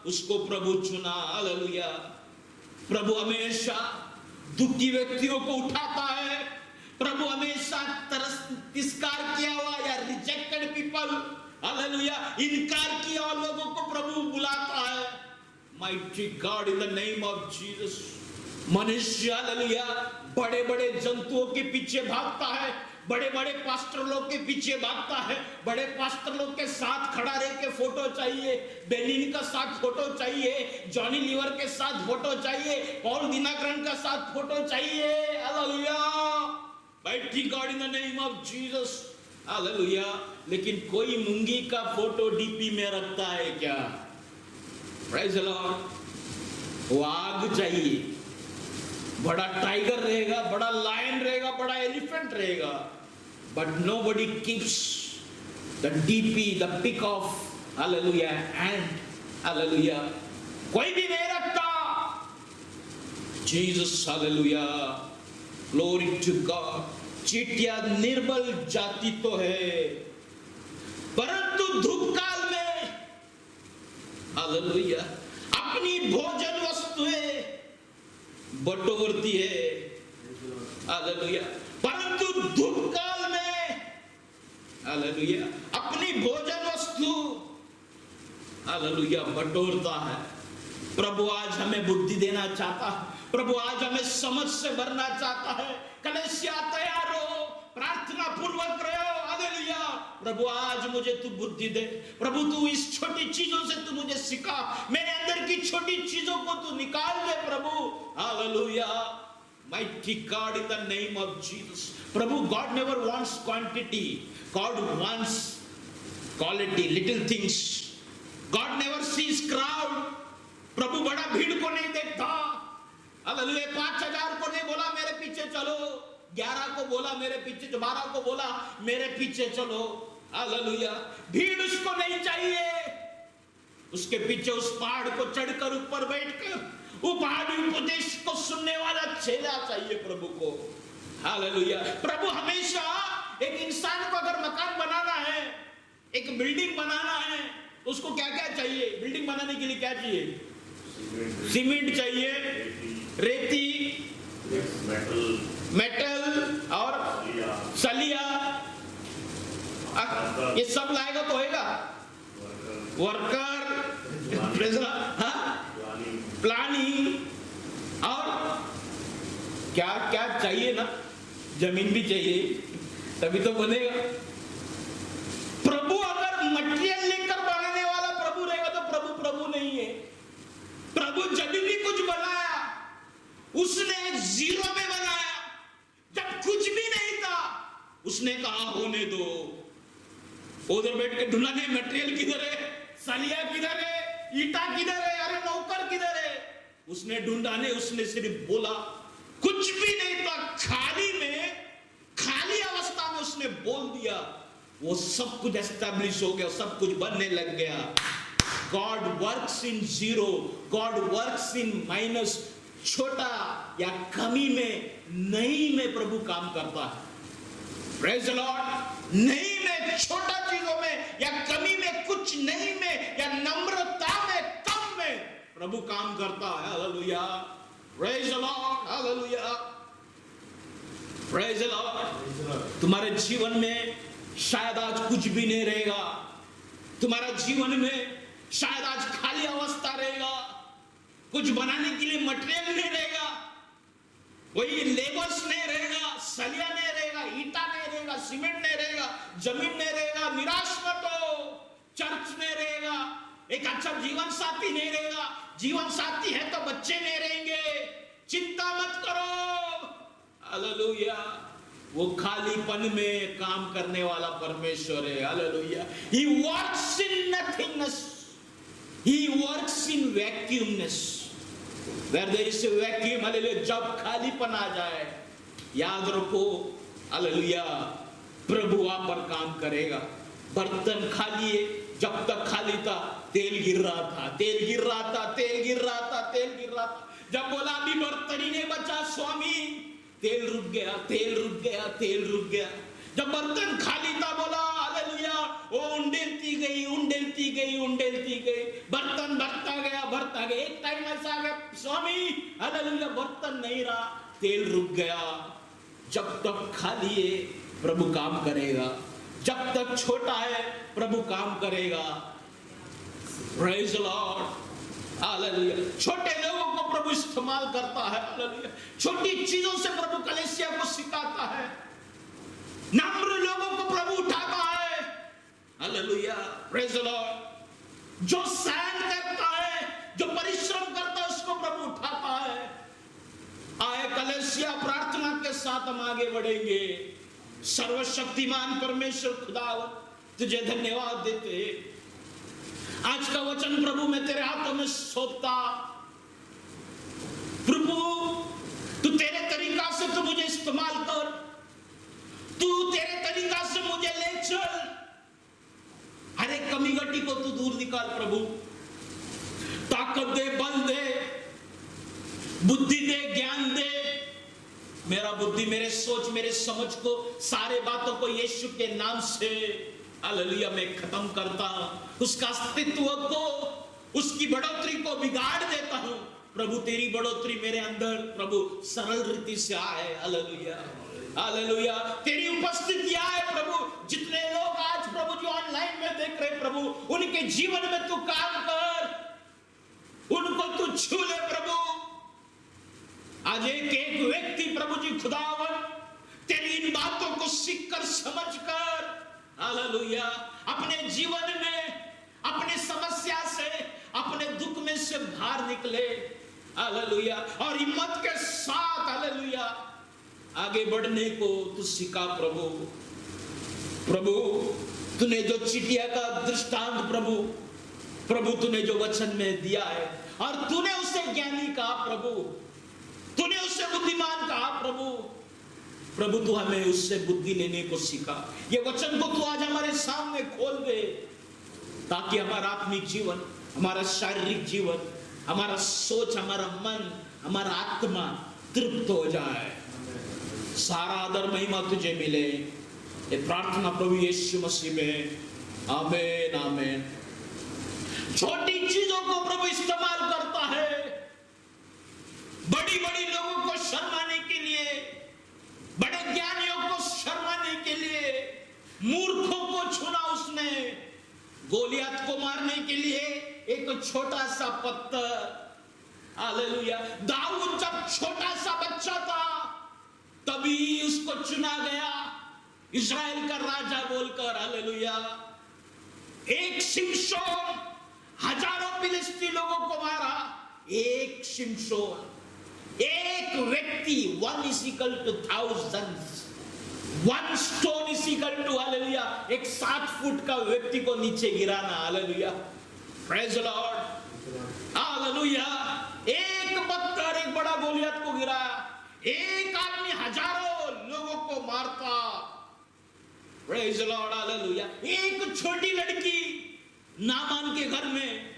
उसको प्रभु चुना। हालेलुया। प्रभु हमेशा दुखी व्यक्तियों को उठाता है। प्रभु हमेशा तिरस्कार किया हुआ या रिजेक्टेड पीपल, हालेलुया, इनकार किया हुआ लोगों को प्रभु बुलाता है। Mighty God in the name of Jesus. मनुष्य हालेलुया बड़े बड़े जंतुओं के पीछे भागता है, बड़े बड़े पास्टर लोग के पीछे भागता है, बड़े पास्टर लोग के साथ खड़ा रह के फोटो चाहिए, बेनिन का साथ फोटो चाहिए, जॉनी लीवर के साथ फोटो चाहिए, पॉल दिनाकरन का साथ फोटो चाहिए। Hallelujah. Mighty God in the name of Jesus. Hallelujah. लेकिन कोई मूंगी का फोटो डीपी में रखता है क्या? Praise the Lord. वो आग चाहिए, बड़ा टाइगर रहेगा, बड़ा लायन रहेगा, बड़ा एलिफेंट रहेगा, but nobody keeps the DP, the pic of hallelujah and hallelujah, कोई भी नहीं रखता। Jesus hallelujah, glory to God। चींटियां निर्बल जाति तो है, परंतु धूप काल में हालेलुया अपनी भोजन वस्तुएं बटोरती है। हालेलुया। परंतु धूप काल में हालेलुया अपनी भोजन वस्तु हालेलुया बटोरता है। प्रभु आज हमें बुद्धि देना चाहता है, प्रभु आज हमें समझ से भरना चाहता है। कलीसिया तैयार हो, प्रार्थना पूर्वक रहो। हालेलुया। प्रभु आज मुझे तू बुद्धि दे, प्रभु तू इस छोटी चीजों से तू मुझे सिखा, मेरे अंदर की छोटी चीजों को तू निकाल दे प्रभु। Hallelujah. Mighty God in the name of Jesus। प्रभु God never wants quantity, God wants quality, little things. God never sees crowd. प्रभु बड़ा भीड़ को नहीं देखता। हालेलुया। 5,000 को नहीं बोला मेरे पीछे चलो, 11 को बोला मेरे पीछे, 12 को बोला मेरे पीछे चलो। हालेलुया। भीड़ उसको नहीं चाहिए। उसके पीछे उस पहाड़ को चढ़कर ऊपर बैठकर वो पहाड़ी उपदेश को सुनने वाला चेला चाहिए प्रभु को। हालेलुया। प्रभु हमेशा एक इंसान को अगर मकान बनाना है, एक बिल्डिंग बनाना है, उसको क्या क्या चाहिए? बिल्डिंग बनाने के लिए क्या चाहिए? सीमेंट चाहिए, रेती, मेटल और सलिया। ये सब लाएगा तो होएगा। वर्कर, प्लानिंग, और क्या क्या चाहिए ना, जमीन भी चाहिए तभी तो बनेगा। प्रभु अगर मटेरियल लेकर बनाने वाला प्रभु रहेगा तो प्रभु प्रभु नहीं है। प्रभु जब भी कुछ बनाया उसने जीरो में बनाया। जब कुछ भी नहीं था उसने कहा होने दो। उधर बैठ के ढूंढा नहीं मटेरियल किधर है, सलिया किधर है, ईटा किधर है, अरे नौकर किधर है। उसने ढूंढा नहीं, उसने सिर्फ बोला। कुछ भी नहीं था, खाली में, खाली अवस्था में उसने बोल दिया, वो सब कुछ एस्टैब्लिश हो गया, सब कुछ बनने लग गया। God works in zero, God works in minus. छोटा या कमी में, नहीं में प्रभु काम करता है। Praise the Lord. नहीं में, छोटा चीजों में या कमी में, कुछ नहीं में या नम्रता में, कम में प्रभु काम करता है। Hallelujah. Praise the Lord. Hallelujah. Praise the Lord. तुम्हारे जीवन में शायद आज कुछ भी नहीं रहेगा। तुम्हारा जीवन में शायद आज खाली अवस्था रहेगा। कुछ बनाने के लिए मटेरियल नहीं रहेगा, कोई लेबर्स नहीं रहेगा, सलिया नहीं रहेगा, ईटा नहीं रहेगा, सीमेंट नहीं रहेगा, जमीन नहीं रहेगा। निराश मत हो। चर्च नहीं रहेगा, एक अच्छा जीवन साथी नहीं रहेगा। जीवन साथी है तो बच्चे नहीं रहेंगे। चिंता मत करो। हालेलुया। वो खालीपन में काम करने वाला परमेश्वर है। Hallelujah. He works in nothingness. He works in vacuumness. Where there is a vacuum, hallelujah, जब खालीपन आ जाए, याद रखो, हालेलुया, प्रभु वहां पर काम करेगा। बर्तन खाली है, जब तक खाली था तेल गिर रहा था, तेल गिर रहा था, तेल गिर रहा था, तेल गिर रहा था। जब बोला अभी बर्तन ही नहीं बचा स्वामी, तेल रुक गया, तेल रुक गया, तेल रुक गया। जब बर्तन खाली था बोला हालेलुया, वो उंडेलती गई, उंडेलती गई, उंडेलती गई, बर्तन भरता गया, भरता गया। एक टाइम ऐसा आ गया स्वामी हालेलुया बर्तन नहीं रहा, तेल रुक गया। जब तक खाली है प्रभु काम करेगा, जब तक छोटा है प्रभु काम करेगा। Praise the Lord. हालेलुया। छोटे लोगों को प्रभु इस्तेमाल करता है। हालेलुया। छोटी चीजों से प्रभु कलीसिया को सिखाता है। नम्र लोगों को प्रभु उठाता है। हालेलुया। Praise the Lord. जो सहन करता है, जो परिश्रम करता है, उसको प्रभु उठाता है। आए कलीसिया, प्रार्थना के साथ हम आगे बढ़ेंगे। सर्वशक्तिमान परमेश्वर खुदावन तुझे धन्यवाद देते। आज का वचन प्रभु मैं तेरे हाथों में सौंपता। प्रभु तू तेरे तरीका से तू मुझे इस्तेमाल कर, तू तेरे तरीका से मुझे ले चल। हर एक कमी घटी को तू दूर निकाल प्रभु। ताकत दे, बल दे, बुद्धि दे, ज्ञान दे। मेरा बुद्धि, मेरे सोच, मेरे समझ को, सारे बातों को यीशु के नाम से हालेलुया मैं खत्म करता हूं। उसका अस्तित्व को, उसकी बढ़ोतरी को बिगाड़ देता हूं। प्रभु तेरी बढ़ोतरी मेरे अंदर प्रभु सरल रीति से आए। हालेलुया। हालेलुया। तेरी उपस्थिति आए प्रभु। जितने लोग आज प्रभु जो ऑनलाइन में देख रहे प्रभु, उनके जीवन में तू काम कर, उनको तू छू ले प्रभु। आज एक एक व्यक्ति प्रभु जी खुदावन तेरी इन बातों को सीखकर, समझकर, हालेलुया, अपने जीवन में, अपने समस्या से, अपने दुख में से बाहर निकले। हालेलुया। और हिम्मत के साथ हालेलुया आगे बढ़ने को तू सिखा प्रभु। प्रभु तूने जो चिटिया का दृष्टांत प्रभु तूने जो वचन में दिया है, और तूने उसे ज्ञानी कहा प्रभु, तूने उसे बुद्धिमान कहा प्रभु तू हमें उससे बुद्धि लेने को सिखा। ये वचन को तू आज हमारे सामने खोल दे, ताकि हमारा आत्मिक जीवन, हमारा शारीरिक जीवन, हमारा सोच, हमारा मन, हमारा आत्मा तृप्त हो जाए। सारा आदर महिमा तुझे मिले, ये प्रार्थना प्रभु यीशु मसीह में, आमीन आमीन। छोटी चीजों को प्रभु इस्तेमाल करता है बड़ी बड़ी लोगों को शर्माने के लिए, बड़े ज्ञानियों को शर्माने के लिए। मूर्खों को चुना उसने, गोलियत को मारने के लिए एक छोटा सा पत्थर। हालेलुया। दाऊद जब छोटा सा बच्चा था तभी उसको चुना गया इस्राएल का राजा बोलकर। हालेलुया। एक शिमशोन हजारों फिलिस्ती लोगों को मारा, एक शिमशोन, एक व्यक्ति, 1 is equal to thousands, 1 stone is equal to, hallelujah, एक 7 फुट का व्यक्ति को नीचे गिराना। Hallelujah, praise the Lord, hallelujah. एक पत्थर एक बड़ा गोलियत को गिराया, एक आदमी हजारों लोगों को मारता। Praise the Lord, hallelujah. एक छोटी लड़की नामान के घर में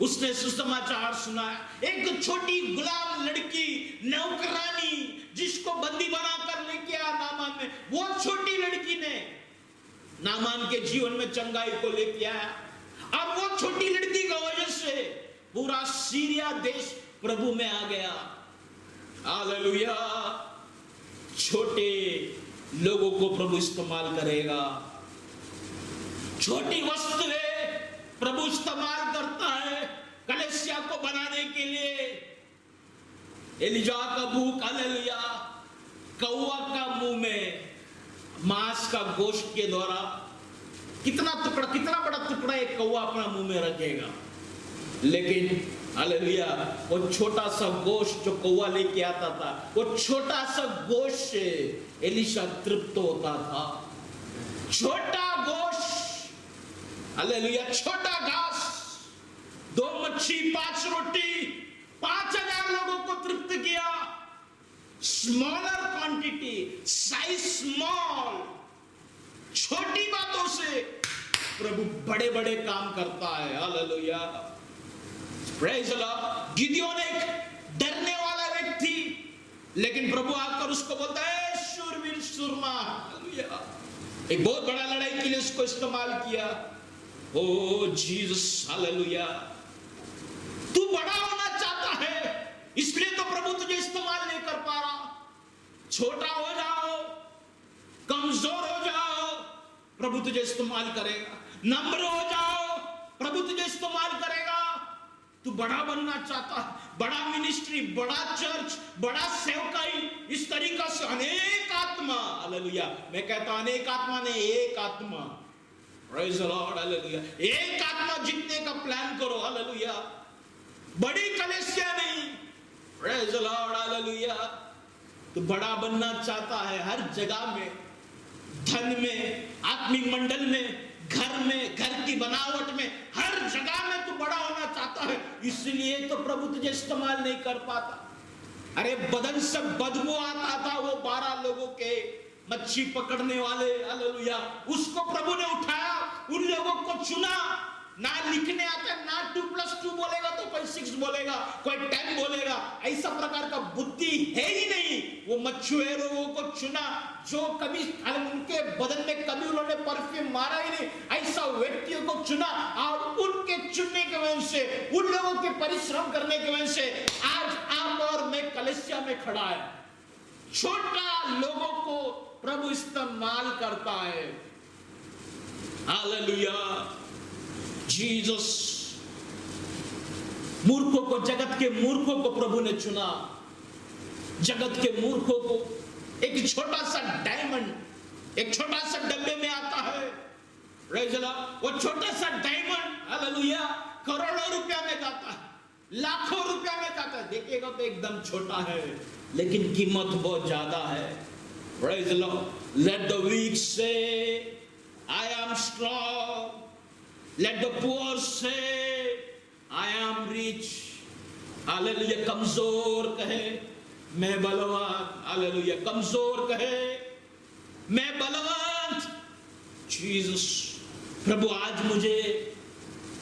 उसने सुसमाचार सुनाया। एक छोटी गुलाम लड़की, नौकरानी, जिसको बंदी बनाकर लेके आया नामान में, वो छोटी लड़की ने नामान के जीवन में चंगाई को लेके आया। और वो छोटी लड़की की वजह से पूरा सीरिया देश प्रभु में आ गया। हालेलुया। छोटे लोगों को प्रभु इस्तेमाल करेगा, छोटी वस्तुएं प्रभु इस्तेमाल करता है कलीसिया को बनाने के लिए। एलिजा का भूख, हालेलुया, कौवा का मुंह में मांस का गोश्त के द्वारा कितना बड़ा टुकड़ा एक कौवा अपना मुंह में रखेगा, लेकिन हालेलुया वो छोटा सा गोश्त जो कौवा लेके आता था, वो छोटा सा गोश्त से एलिशा तृप्त होता था। छोटा गोश्त, हालेलुया, छोटा घास, 2 मच्छी 5 रोटी, 5000 लोगों को तृप्त किया। Smaller quantity, size small. छोटी बातों से प्रभु बड़े बड़े काम करता है। Hallelujah, praise the Lord. Gideon एक डरने वाला व्यक्ति, लेकिन प्रभु आकर उसको बोलता है शूरवीर सुरमा। हालेलुया, एक बहुत बड़ा लड़ाई के लिए उसको इस्तेमाल किया। O Jesus, hallelujah. तू बड़ा होना चाहता है, इसलिए तो प्रभु तुझे इस्तेमाल नहीं कर पा रहा। छोटा हो जाओ, कमजोर हो जाओ, प्रभु तुझे इस्तेमाल करेगा। नम्र हो जाओ, प्रभु तुझे इस्तेमाल करेगा। तू बड़ा बनना चाहता है, बड़ा मिनिस्ट्री, बड़ा चर्च, बड़ा सेवकाई, इस तरीका से अनेक आत्मा, हालेलुया, मैं कहता हूं अनेक आत्मा ने एक आत्मा, प्रेज द लॉर्ड, हालेलुया, एक आत्मा जीतने का प्लान करो। हालेलुया, बड़ी कलीसिया नहीं, प्रेज द लॉर्ड, हालेलुया। तू बड़ा बनना चाहता है हर जगह में, धन में, आत्मिक मंडल में, घर में, घर की बनावट में, हर जगह में तू बड़ा होना चाहता है, इसलिए तो प्रभु तुझे इस्तेमाल नहीं कर पाता। अरे बदन से बदबू आता था वो 12 लोगों के, मच्छी पकड़ने वाले, हालेलुया, उसको प्रभु ने उठाया, उन लोगों को चुना। ना लिखने आता, ना 2+2 बोलेगा तो कोई 6 बोलेगा, कोई 10 बोलेगा, ऐसा प्रकार का बुद्धि है ही नहीं। वो मछुआरों को चुना जो कभी उनके बदन में कभी उन्होंने परफ्यूम मारा ही नहीं, ऐसा व्यक्तियों को चुना। और उनके चुनने की वजह से, उन लोगों के परिश्रम करने की वजह से आज आप और मैं कलीसिया में खड़ा है। छोटा लोगों को प्रभु इस्तेमाल करता है। Hallelujah, Jesus. मूर्खों को, जगत के मूर्खों को प्रभु ने चुना। जगत के मूर्खों को एक छोटा सा डायमंड एक छोटा सा डब्बे में आता है, वो छोटा सा डायमंड, हालेलुया, करोड़ों रुपया में जाता है, लाखों रुपया में जाता है। देखिएगा तो एकदम छोटा है, लेकिन कीमत बहुत ज्यादा है। Praise the Lord. Let the week से I am strong. Let the poor say, I am rich. Hallelujah. कमजोर कहे मैं बलवान. हालेलुया. कमजोर कहे मैं बलवान. जीसस. प्रभु आज मुझे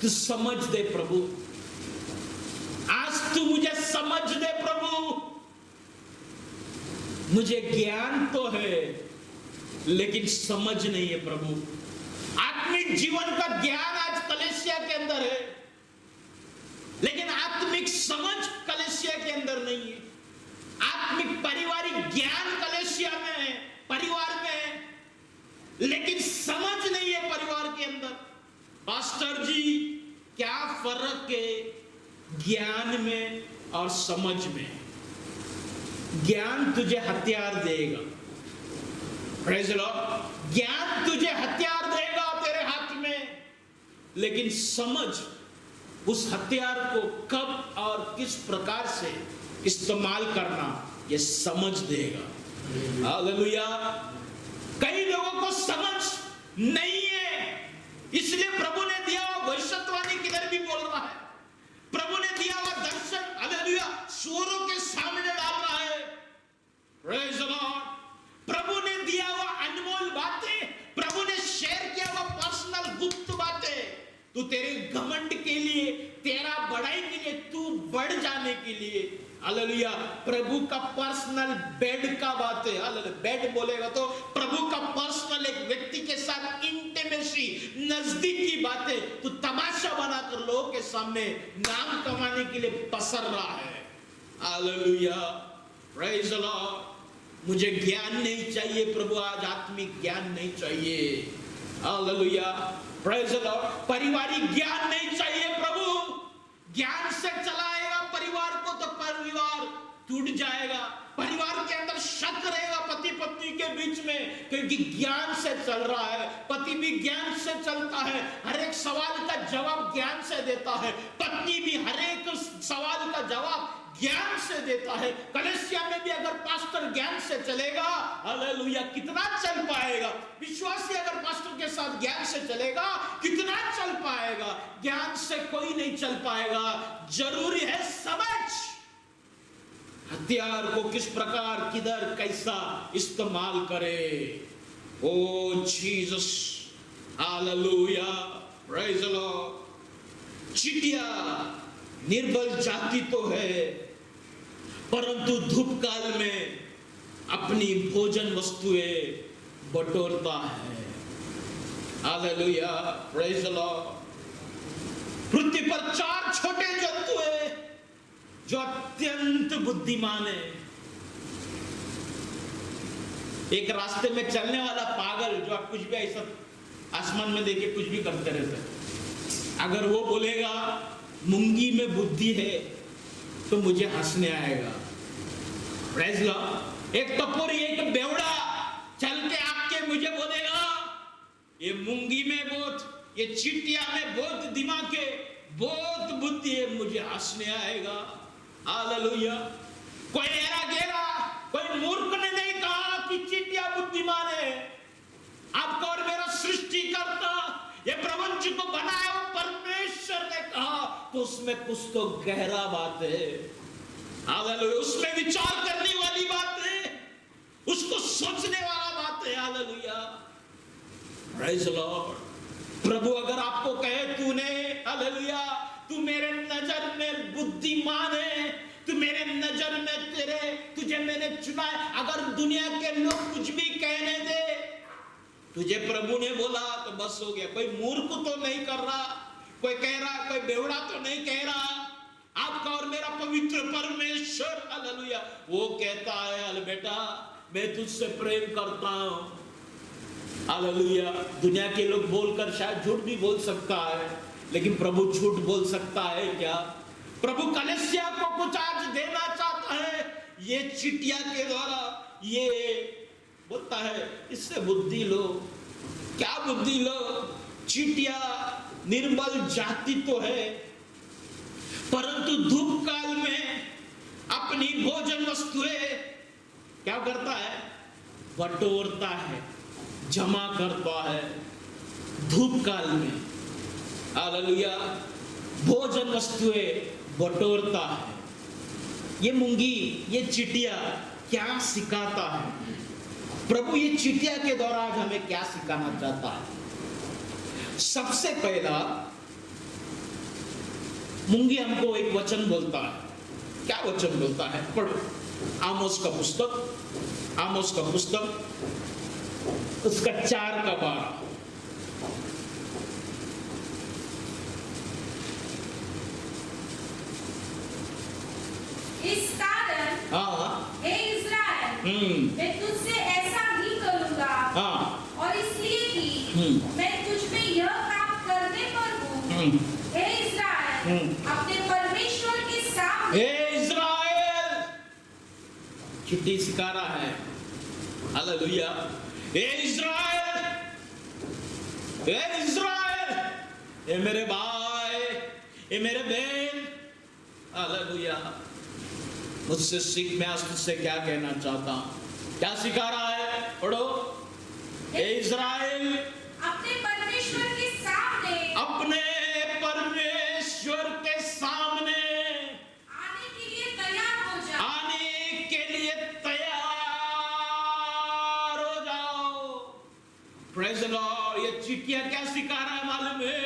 तू समझ दे प्रभु. आज तू मुझे समझ दे प्रभु. मुझे ज्ञान तो है लेकिन समझ नहीं है प्रभु. आत्मिक जीवन का ज्ञान आज कलीसिया के अंदर है लेकिन आत्मिक समझ कलीसिया के अंदर नहीं है. आत्मिक पारिवारिक ज्ञान कलीसिया में है, परिवार में है, लेकिन समझ नहीं है परिवार के अंदर. पास्टर जी क्या फर्क है ज्ञान में और समझ में? ज्ञान तुझे हथियार देगा. Praise the Lord. ज्ञान तुझे हथियार देगा तेरे हाथ में, लेकिन समझ उस हथियार को कब और किस प्रकार से इस्तेमाल करना ये समझ देगा. हालेलुया. कई लोगों को समझ नहीं है, इसलिए प्रभु ने दिया हुआ भविष्यवाणी किधर भी बोल रहा है. प्रभु ने दिया हुआ दर्शन हालेलुया सूरों के सामने डाल रहा है. Praise the Lord. प्रभु ने दिया हुआ अनमोल बातें, प्रभु ने शेयर किया हुआ पर्सनल गुप्त बातें, तू तेरे घमंड के लिए, तेरा बढ़ाई के लिए, तू बढ़ जाने के लिए. हालेलुया. प्रभु का पर्सनल बेड का बात है. हालेलुया. बेड बोलेगा तो प्रभु का पर्सनल एक व्यक्ति के साथ इंटीमेसी, नजदीकी बातें तू तमाशा बनाकर लोगों के सामने नाम कमाने के लिए पसर रहा है. हालेलुया. Praise the Lord. मुझे ज्ञान नहीं चाहिए प्रभु. आज आत्मिक ज्ञान नहीं चाहिए. हालेलुया. Praise the Lord. पारिवारिक ज्ञान नहीं चाहिए प्रभु. ज्ञान से चलाएगा परिवार को तो परिवार टूट जाएगा. परिवार के अंदर शक रहेगा पति पत्नी के बीच में, क्योंकि ज्ञान से चल रहा है. पति भी ज्ञान से चलता है, हर एक सवाल का जवाब ज्ञान से देता है. पत्नी भी हर एक सवाल का जवाब ज्ञान से देता है. कलीसिया में भी अगर पास्टर ज्ञान से चलेगा, हालेलुया, कितना चल पाएगा. विश्वासी अगर पास्टर के साथ ज्ञान से चलेगा, कितना चल पाएगा. ज्ञान से कोई नहीं चल पाएगा. जरूरी है समझ. हथियार को किस प्रकार, किधर, कैसा इस्तेमाल करे. O Jesus. Hallelujah. Praise the Lord. चिटिया निर्बल जाति तो है, परंतु धूप काल में अपनी भोजन वस्तुएं बटोरता है. हालेलुया. Praise the Lord. पृथ्वी पर 4 छोटे जंतु हैं जो अत्यंत बुद्धिमान है. एक रास्ते में चलने वाला पागल जो आप कुछ भी ऐसा आसमान में देखे कुछ भी करते रहते हैं, अगर वो बोलेगा मूंगी में बुद्धि है तो मुझे हंसने आएगा. Praise the Lord. एक टपोरी, एक बेवड़ा चल के आके मुझे बोलेगा ये मूंगी में बहुत, ये चिटिया में बहुत दिमाग है, बहुत बुद्धि है, मुझे हंसने आएगा. हालेलुया. कोई एरा गेरा, कोई मूर्ख ने नहीं कहा कि चिटिया बुद्धिमान है. आपका और मेरा सृष्टिकर्ता, ये प्रपंच को बनाया हुआ परमेश्वर ने कहा, तो उसमें कुछ तो गहरा बात है. हालेलुया. उसमें विचार करने वाली बात है, उसको सोचने वाला बात है. हालेलुया. Praise the Lord. प्रभु अगर आपको कहे तूने, हालेलुया, तू मेरे नजर में बुद्धिमान है, तू मेरे नजर में तुझे मैंने चुना है. अगर दुनिया के लोग कुछ भी कहने दे, तुझे प्रभु ने बोला तो बस हो गया. कोई मूर्ख तो नहीं कर रहा, कोई कह रहा, कोई बेवड़ा तो नहीं कह रहा. आपका और मेरा पवित्र परमेश्वर, हालेलुया, वो कहता है अल बेटा मैं तुझसे प्रेम करता हूं. हालेलुया. दुनिया के लोग बोलकर शायद झूठ भी बोल सकता है, लेकिन प्रभु झूठ बोल सकता है क्या? प्रभु कलीसिया को कुछ आज देना चाहता है. ये चिटिया के द्वारा ये बोलता है इससे बुद्धि लो. क्या बुद्धि लो? चिटिया निर्बल जाति तो है, परंतु धूप काल में अपनी भोजन वस्तुएं क्या करता है? बटोरता है, जमा करता है. धूप काल में हालेलुया भोजन वस्तुएं बटोरता है। ये मूंगी, ये चिटिया क्या सिखाता है? प्रभु ये चिटिया के द्वारा आज हमें क्या सिखाना चाहता है? सबसे पहला मूंगी हमको एक वचन बोलता है। क्या वचन बोलता है? पढ़ो आमोस का पुस्तक, आमोस का पुस्तक उसका 4 का 12। इस कारण हाँ हे इस्राएल मैं तुझसे ऐसा ही करूंगा हाँ और इसलिए कि मैं तुझ में यह काम करने पर हूँ। हे इस्राएल अपने परमेश्वर के सामने हे इस्राएल चिट्ठी सिखा रहा है हालेलुया। हे इस्राएल, हे इस्राएल, ये मेरे भाई, ये मेरे बहन हालेलुया मुझसे सीख। मैं आज तुझसे क्या कहना चाहता हूं? क्या सिखा रहा है? पढ़ो हे इस्राएल अपने परमेश्वर के सामने अपने परमेश्वर के सामने आने के लिए तैयार हो जा। आने के लिए तैयार हो जाओ। Praise the Lord. ये चिट्ठियां क्या सिखा रहा है मालूम है?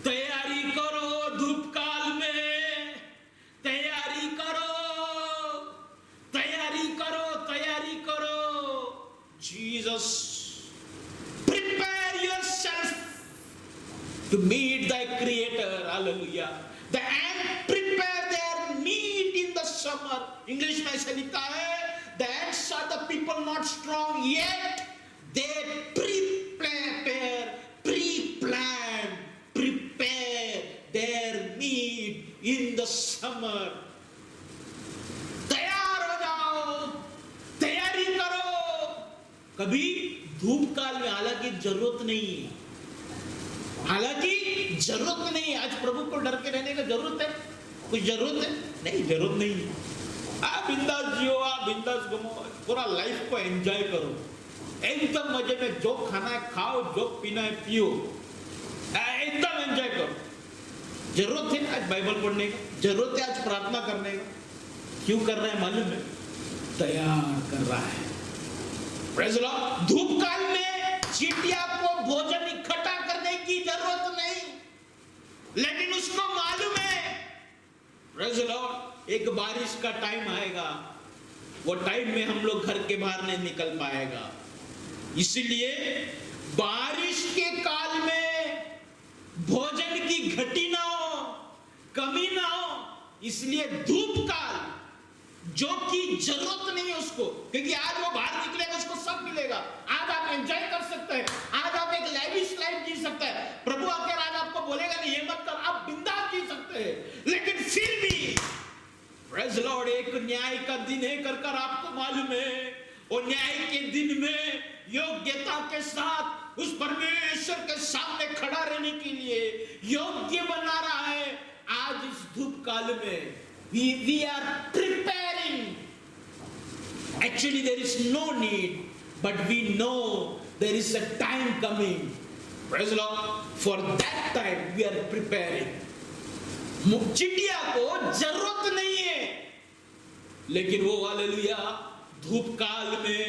तैयारी करो धूप काल में, तैयारी करो, तैयारी करो, तैयारी करो। Jesus prepare yourself to meet thy creator hallelujah the ant prepare their meat in the summer। English में ऐसे लिखा है the ants are the people not strong yet they pre-plan prepare their meat in the summer। तैयार हो जाओ, तैयारी करो। कभी धूप काल में हालांकि जरूरत नहीं है, हालांकि जरूरत नहीं है। आज प्रभु को डर के रहने का जरूरत है? कुछ जरूरत है? नहीं, जरूरत नहीं है। आप बिंदास जियो, आप बिंदास घूमो, पूरा लाइफ को एंजॉय करो, एकदम मजे में। जो खाना है खाओ, जो पीना है पियो, एकदम एंजॉय करो। जरूरत है आज बाइबल पढ़ने का? जरूरत है आज प्रार्थना करने का? क्यों कर रहा है मालूम है? तैयार कर रहा है। Praise the Lord. धूप काल में चींटिया को भोजन इकट्ठा करने की जरूरत नहीं, लेकिन उसको मालूम है प्रेज़ द लॉर्ड एक बारिश का टाइम आएगा, वो टाइम में हम लोग घर के बाहर नहीं निकल पाएगा। इसलिए बारिश के काल में भोजन की घटी ना हो, कमी ना हो, इसलिए धूप काल जो कि जरूरत नहीं है उसको, क्योंकि आज वो बाहर निकलेगा उसको सब मिलेगा। आज आप एंजॉय कर सकते हैं, आज आप एक लाइविश लाइफ जी सकते हैं। प्रभु आकर आज आपको बोलेगा नहीं ये मत कर, आप बिंदास जी सकते हैं। लेकिन फिर भी प्रेज़ द लॉर्ड एक न्याय का दिन है कर आपको मालूम है, वो न्याय के दिन में योग्यता के साथ उस परमेश्वर के सामने खड़ा रहने के लिए योग्य बना रहा है। आज इस धूप काल में we are preparing। Actually there is no need, but we know there is a time coming, praise the Lord, for that time we are preparing। चिटिया को जरूरत नहीं है, लेकिन वो हालेलुया धूप काल में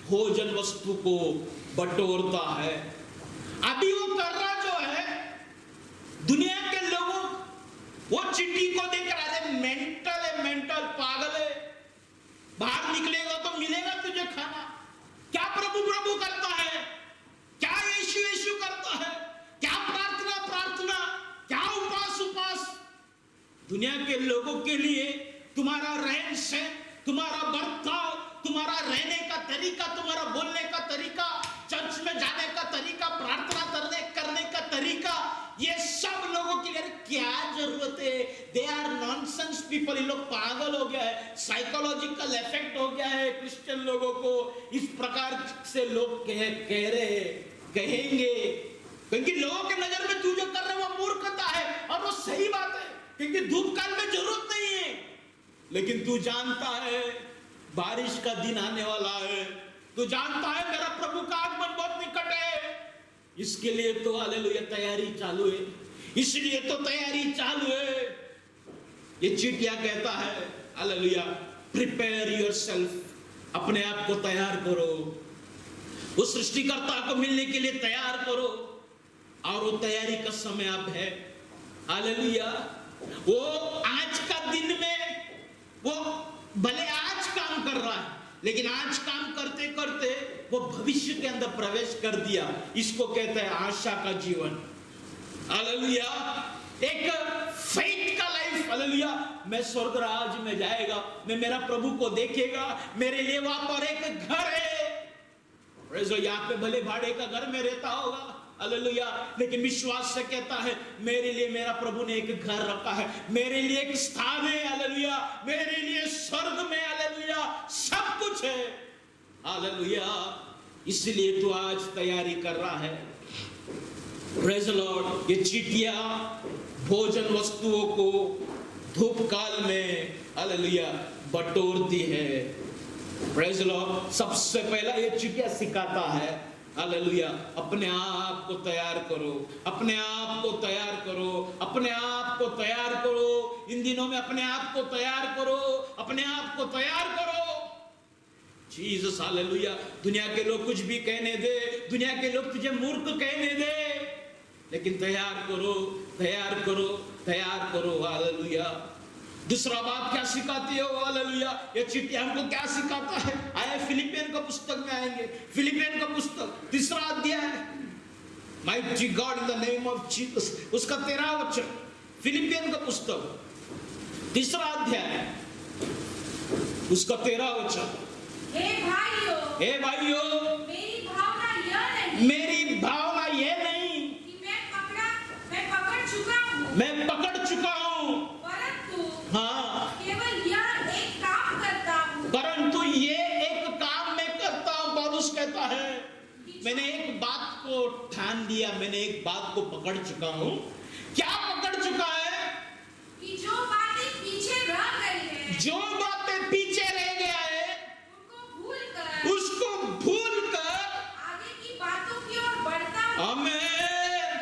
भोजन वस्तु को बटोरता है। अभी वो कर रहा जो है, दुनिया के लोगों वो चिट्ठी को देख रहा है, मेंटल है, मेंटल पागल है, बाहर निकलेगा तो मिलेगा तुझे खाना। क्या प्रभु प्रभु करता है, क्या यीशु यीशु करता है, क्या प्रार्थना प्रार्थना, क्या उपास उपास। दुनिया के लोगों के लिए तुम्हारा रहन सहन, तुम्हारा बर्ताव, तुम्हारा रहने का तरीका, तुम्हारा बोलने का तरीका, चर्च में जाने का तरीका, प्रार्थना करने का तरीका, ये सब लोगों के लिए क्या जरूरत है? They are nonsense people. ये लोग पागल हो गया है, साइकोलॉजिकल इफेक्ट हो गया है क्रिश्चियन लोगों को। इस प्रकार से लोग कह रहे कहेंगे, क्योंकि लोगों के नजर में तू जो कर रहे वो मूर्खता है, और वो सही बात है, क्योंकि धूप काल में जरूरत नहीं है। लेकिन तू जानता है बारिश का दिन आने वाला है, तू जानता है मेरा प्रभु का आगमन बहुत निकट है, इसके लिए तो हालेलुया तैयारी चालू है, इसलिए तो तैयारी चालू है। ये चिट्ठियां कहता है हालेलुया, प्रिपेयर योरसेल्फ, अपने आप को तैयार करो, उस सृष्टिकर्ता को मिलने के लिए तैयार करो। और वो तैयारी का समय अब है हालेलुया। वो आज का दिन में वो भले आज काम कर रहा है, लेकिन आज काम करते करते वो भविष्य के अंदर प्रवेश कर दिया। इसको कहते हैं आशा का जीवन हालेलुया, एक फेथ का लाइफ हालेलुया। मैं स्वर्ग राज में जाएगा, मैं मेरा प्रभु को देखेगा, मेरे लिए वहां पर एक घर है। यहाँ पे भले भाड़े का घर में रहता होगा हालेलुया, लेकिन विश्वास से कहता है मेरे लिए मेरा प्रभु ने एक घर रखा है, मेरे लिए एक स्थान है हालेलुया, मेरे लिए स्वर्ग में हालेलुया सब कुछ है हालेलुया। इसलिए तू आज तैयारी कर रहा है। Praise the Lord. ये चिट्ठियां भोजन वस्तुओं को धूप काल में हालेलुया बटोरती है। Praise the Lord. सबसे पहला ये चिट्ठियां सिखाता है हालेलुया, अपने आप को तैयार करो, अपने आप को तैयार करो, अपने आप को तैयार करो। इन दिनों में अपने आप को तैयार करो, अपने आप को तैयार करो। Jesus hallelujah. दुनिया के लोग कुछ भी कहने दे, दुनिया के लोग तुझे मूर्ख कहने दे, लेकिन तैयार करो, तैयार करो, तैयार करो हालेलुया। दूसरा बात क्या सिखाती है हालेलुया, ये चिट्ठी हमको क्या सिखाता है? आए फिलिपियन का पुस्तक में आएंगे, फिलिपियन का पुस्तक 3रा अध्याय, mighty God in the name of Jesus, उसका 13वां वचन। फिलिपियन का पुस्तक 3रा अध्याय, उसका 13वां वचन। हे भाइयों, मेरी भावना यह नहीं कि मैं पकड़ चुका हूँ, हाँ, केवल यह एक काम करता हूँ, परंतु ये एक काम मैं करता हूँ। पौलुस कहता है मैंने एक बात को ठान लिया, मैंने एक बात को पकड़ चुका हूँ। क्या पकड़ चुका है? कि जो बातें पीछे रह गई है, जो बातें पीछे रह गया है उसको भूलकर आगे की बातों की ओर बढ़ता हूँ। आमीन।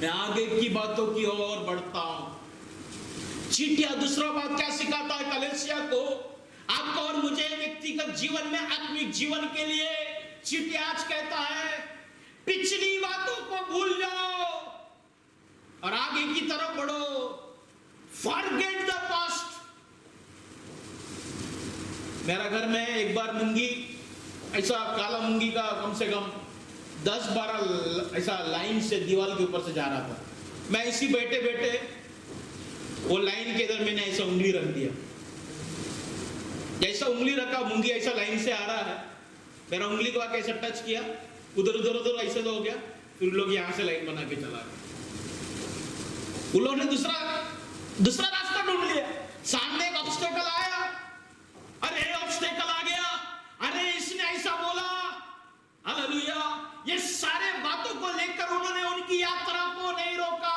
मैं आगे की बातों की ओर बढ़ता हूँ। चिट्ठियां दूसरा बात क्या सिखाता है कलीसिया को, आपको और मुझे व्यक्तिगत जीवन में, आत्मिक जीवन के लिए चिट्ठी आज कहता है पिछली बातों को भूल जाओ और आगे की तरफ बढ़ो। Forget the past. मेरा घर में एक बार मूंगी, ऐसा काला मूंगी का कम से कम 10-12 ऐसा लाइन से दीवार के ऊपर से जा रहा था। मैं इसी बैठे बैठे वो लाइन के इधर मैंने ऐसा उंगली रख दिया, जैसा उंगली रखा मूंगी ऐसा लाइन से आ रहा है, मेरा उंगली को आके ऐसा टच किया, उधर उधर उधर ऐसे तो हो गया। फिर लोग यहाँ से लाइन बना के चला गए। उन लोगों ने दूसरा रास्ता ढूंढ लिया। सामने एक ऑब्स्टेकल आया, अरे ऑब्स्टेकल आ गया, अरे इसने ऐसा बोला हालेलुया। ये सारे बातों को लेकर उन्होंने उनकी यात्रा को नहीं रोका।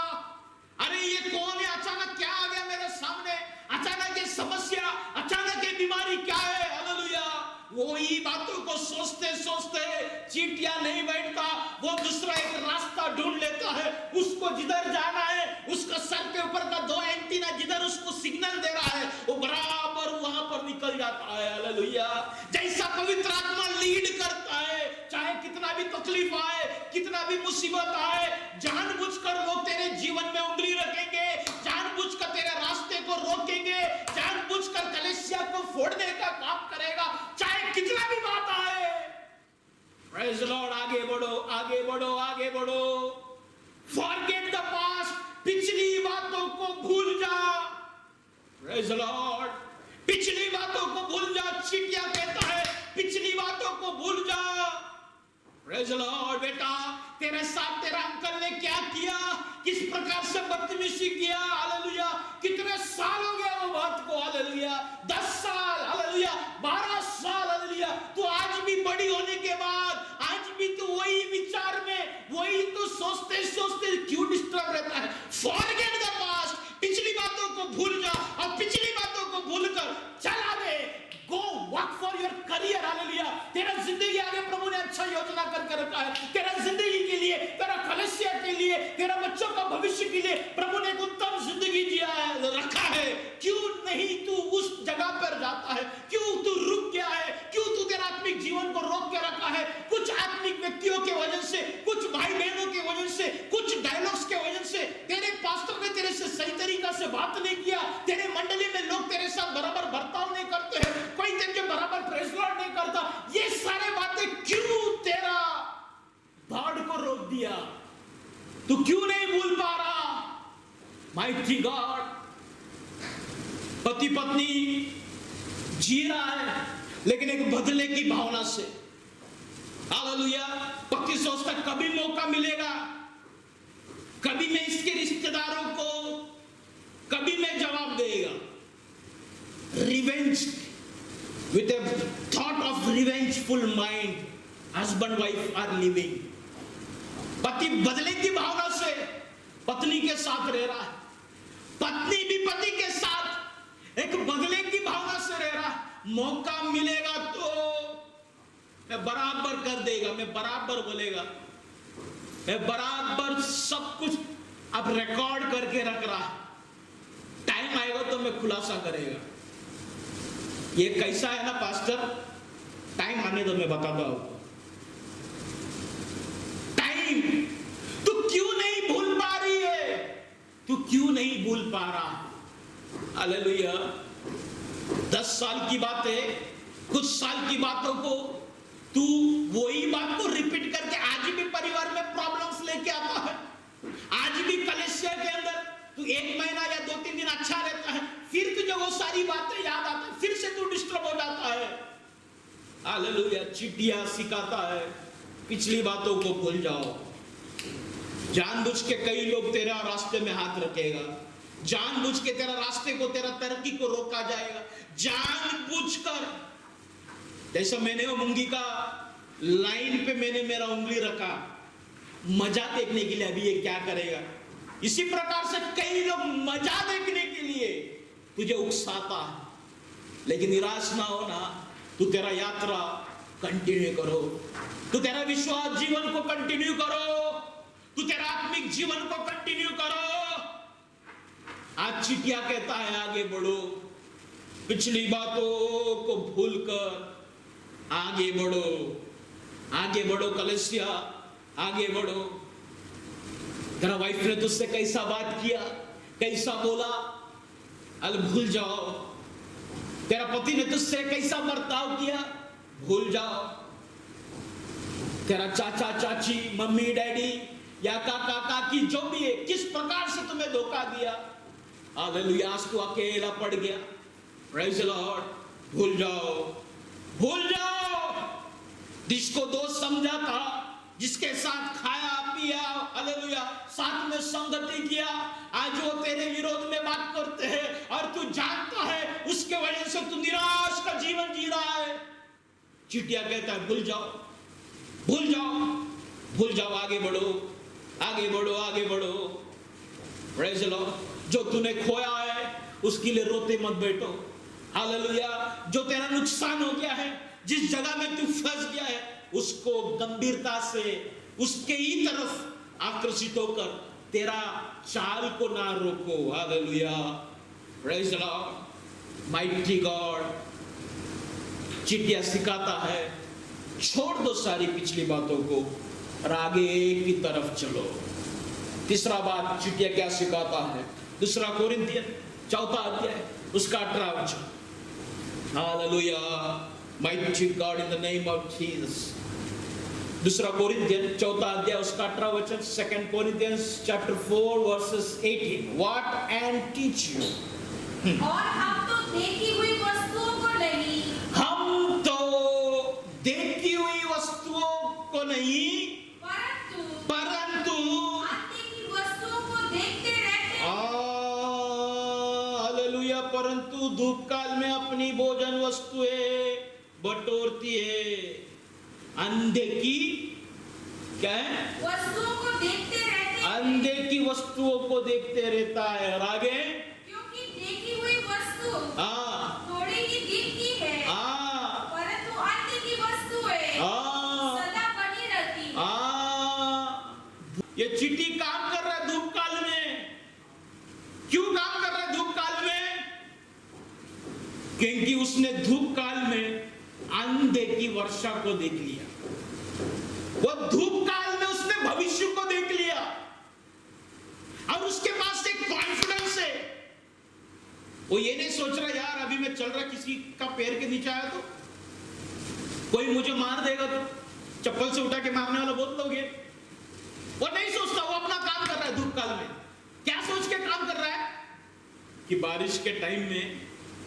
अरे ये कौन है, अचानक क्या आ गया मेरे सामने, अचानक ये समस्या, अचानक ये बीमारी क्या है हालेलुया। वही बातों को सोचते सोचते चिट्ठियां नहीं बैठता, वो दूसरा एक रास्ता ढूंढ लेता है। उसको जिधर जाना है, उसका सर के ऊपर का 2 एंटीना जिधर उसको सिग्नल दे रहा है, वो बराबर वहां पर निकल जाता है हालेलुया। जैसा पवित्र आत्मा लीड करता है, चाहे कितना भी तकलीफ आए, कितना भी मुसीबत आए, जानबूझकर वो तेरे जीवन में उंगली रखेंगे, जानबूझकर तेरे रास्ते को रोकेंगे, जानबूझकर कलीसिया को फोड़ने का काम करेगा, चाहे कितना भी बात आए। Praise the Lord. आगे बढ़ो, आगे बढ़ो, आगे बढ़ो। Forget the past. पिछली बातों को भूल जा। Praise the Lord. पिछली बातों को भूल जा। चिट्ठियां कहता है पिछली बातों को भूल जा। Praise the Lord. बेटा, तेरे साथ तेरा अंकल ने क्या किया, किस प्रकार से बदतमीजी किया हालेलुया। कितने साल हो गए वो बात को हालेलुया, 10 साल हालेलुया, 12 साल हालेलुया। तू आज भी बड़ी होने के बाद आज भी तू वही विचार में, वही तो सोचते सोचते क्यों डिस्टर्ब रहता है? Forget the past. पिछली बातों को भूल जा और पिछली बातों को भूलकर चल आगे। Go work for your career, hallelujah, तेरा जिंदगी आगे प्रभु ने अच्छा योजना करके रखा है। तेरा जिंदगी के लिए, तेरा कलीसिया के लिए, तेरा बच्चों का भविष्य के लिए प्रभु ने एक उत्तम जिंदगी दिया है, रखा है। क्यों नहीं तू उस जगह पर जाता है? क्यों तू रुक गया है? क्यों तू तेरा आत्मिक जीवन को रोक के रखा है? कुछ आत्मिक व्यक्तियों के वजह से, कुछ भाई बहनों के वजह से, कुछ डायलॉग्स के वजह से, तेरे पास्टर ने तेरे से सही तरीका से बात नहीं किया, तेरे मंडली में लोग तेरे साथ बराबर बर्ताव नहीं करते हैं, कोई तेरे बराबर प्रेज लॉर्ड नहीं करता। ये सारे बातें क्यों तेरा बाढ़ को रोक दिया? तू क्यों नहीं भूल पा रहा? माइटी गॉड, पति पत्नी जी रहा है लेकिन एक बदले की भावना से, हालेलुया। पति सोचता कभी मौका मिलेगा, कभी मैं इसके रिश्तेदारों को, कभी मैं जवाब देगा। Revenge, with a thought of revengeful mind husband wife are living. पति बदले की भावना से पत्नी के साथ रह रहा है, पत्नी भी पति के साथ एक बदले की भावना से रह रहा है। मौका मिलेगा तो मैं बराबर कर देगा, मैं बराबर बोलेगा, मैं बराबर सब कुछ अब रिकॉर्ड करके रख रहा है, टाइम आएगा तो मैं खुलासा करेगा। ये कैसा है ना पास्टर, टाइम आने दो मैं बताता हूं। टाइम, तू क्यों नहीं भूल पा रही है? तू क्यों नहीं भूल पा रहा? हालेलुया। 10 साल की बात है, कुछ साल की बातों को तू वही बात को रिपीट करके आज भी परिवार में प्रॉब्लम्स लेके आता है। आज भी कलीसिया के अंदर तू 1 महीना या 2-3 दिन अच्छा रहता है, फिर तुझे वो सारी बातें याद आती है, फिर से तू डिस्टर्ब हो जाता है। हालेलुया। चिट्ठियां सिखाता है पिछली बातों को भूल जाओ। जानबूझ के कई लोग तेरा रास्ते में हाथ रखेगा, जानबूझ के तेरा रास्ते को, तेरा तरक्की को रोका जाएगा, जानबूझकर। जैसा मैंने वो मुंगी का लाइन पे मैंने मेरा उंगली रखा मजा देखने के लिए, अभी ये क्या करेगा। इसी प्रकार से कई लोग मजा देखने के लिए तुझे उकसाता है, लेकिन निराश ना हो ना, तू तेरा यात्रा कंटिन्यू करो, तू तेरा विश्वास जीवन को कंटिन्यू करो, तू तेरा आत्मिक जीवन को कंटिन्यू करो। आज चिटिया कहता है आगे बढ़ो, पिछली बातों को भूलकर आगे बढ़ो, आगे बढ़ो कलीसिया, आगे बढ़ो। तेरा वाइफ ने तुझसे कैसा बात किया, कैसा बोला, अल भूल जाओ। तेरा पति ने तुझसे कैसा बर्ताव किया, भूल जाओ। तेरा चाचा चाची, मम्मी डैडी या काका काकी जो भी है, किस प्रकार से तुम्हें धोखा दिया, हालेलुया, आज तू अकेला पड़ गया, प्रेज़ द लॉर्ड, भूल जाओ, भूल जाओ। जिसको दोस्त समझा था, जिसके साथ खाया पिया, हालेलुया, साथ में संगति किया, आज वो तेरे विरोध में बात करते हैं और तू जानता है उसके वजह से तू निराश का जीवन जी रहा है। चिटिया कहता है भूल जाओ, भूल जाओ, भूल जाओ, आगे बढ़ो, आगे बढ़ो, आगे बढ़ो। Praise the Lord. जो तूने खोया है उसके लिए रोते मत बैठो, हालेलुया। जो तेरा नुकसान हो गया है, जिस जगह में तू फंस गया है, उसको गंभीरता से उसके ही तरफ आकर्षित होकर तेरा चाल को ना रोको, hallelujah, praise the Lord. Mighty God चिटिया सिखाता है, छोड़ दो सारी पिछली बातों को और आगे की तरफ चलो। तीसरा बात चिटिया क्या सिखाता है, 2 कोरिन्थियन 4 अध्याय उसका 18 वचन, hallelujah, mighty God, in the name of Jesus. 2 Corinthian 4 अध्याय उसका 18 वचन, 2 Corinthians chapter 4 verses 18, what and teach you। और हम तो देखी हुई वस्तुओं को नहीं, हम तो देखी हुई वस्तुओं को नहीं, परंतु अनदेखी वस्तुओं को देखते रहते हैं। हालेलुया। परंतु धूप काल में अपनी भोजन वस्तुएं बटोरती है। अनदेखी क्या है? वस्तुओं को देखते रहते हैं। अनदेखी वस्तुओं को देखते रहता है। और आगे, क्योंकि देखी हुई वस्तु हाँ, थोड़ी ही दिखती है, हाँ, परंतु वर्षा को देख लिया, वो धूप काल में उसने भविष्य को देख लिया, और उसके पास एक कॉन्फिडेंस है। वो ये नहीं सोच रहा यार अभी मैं चल रहा किसी का पैर के नीचे आया तो कोई मुझे मार देगा, तो चप्पल से उठा के मारने वाला बहुत लोग हैं। वो नहीं सोचता, वो अपना काम कर रहा है धूप काल में। क्या सोच के काम कर रहा है कि बारिश के टाइम में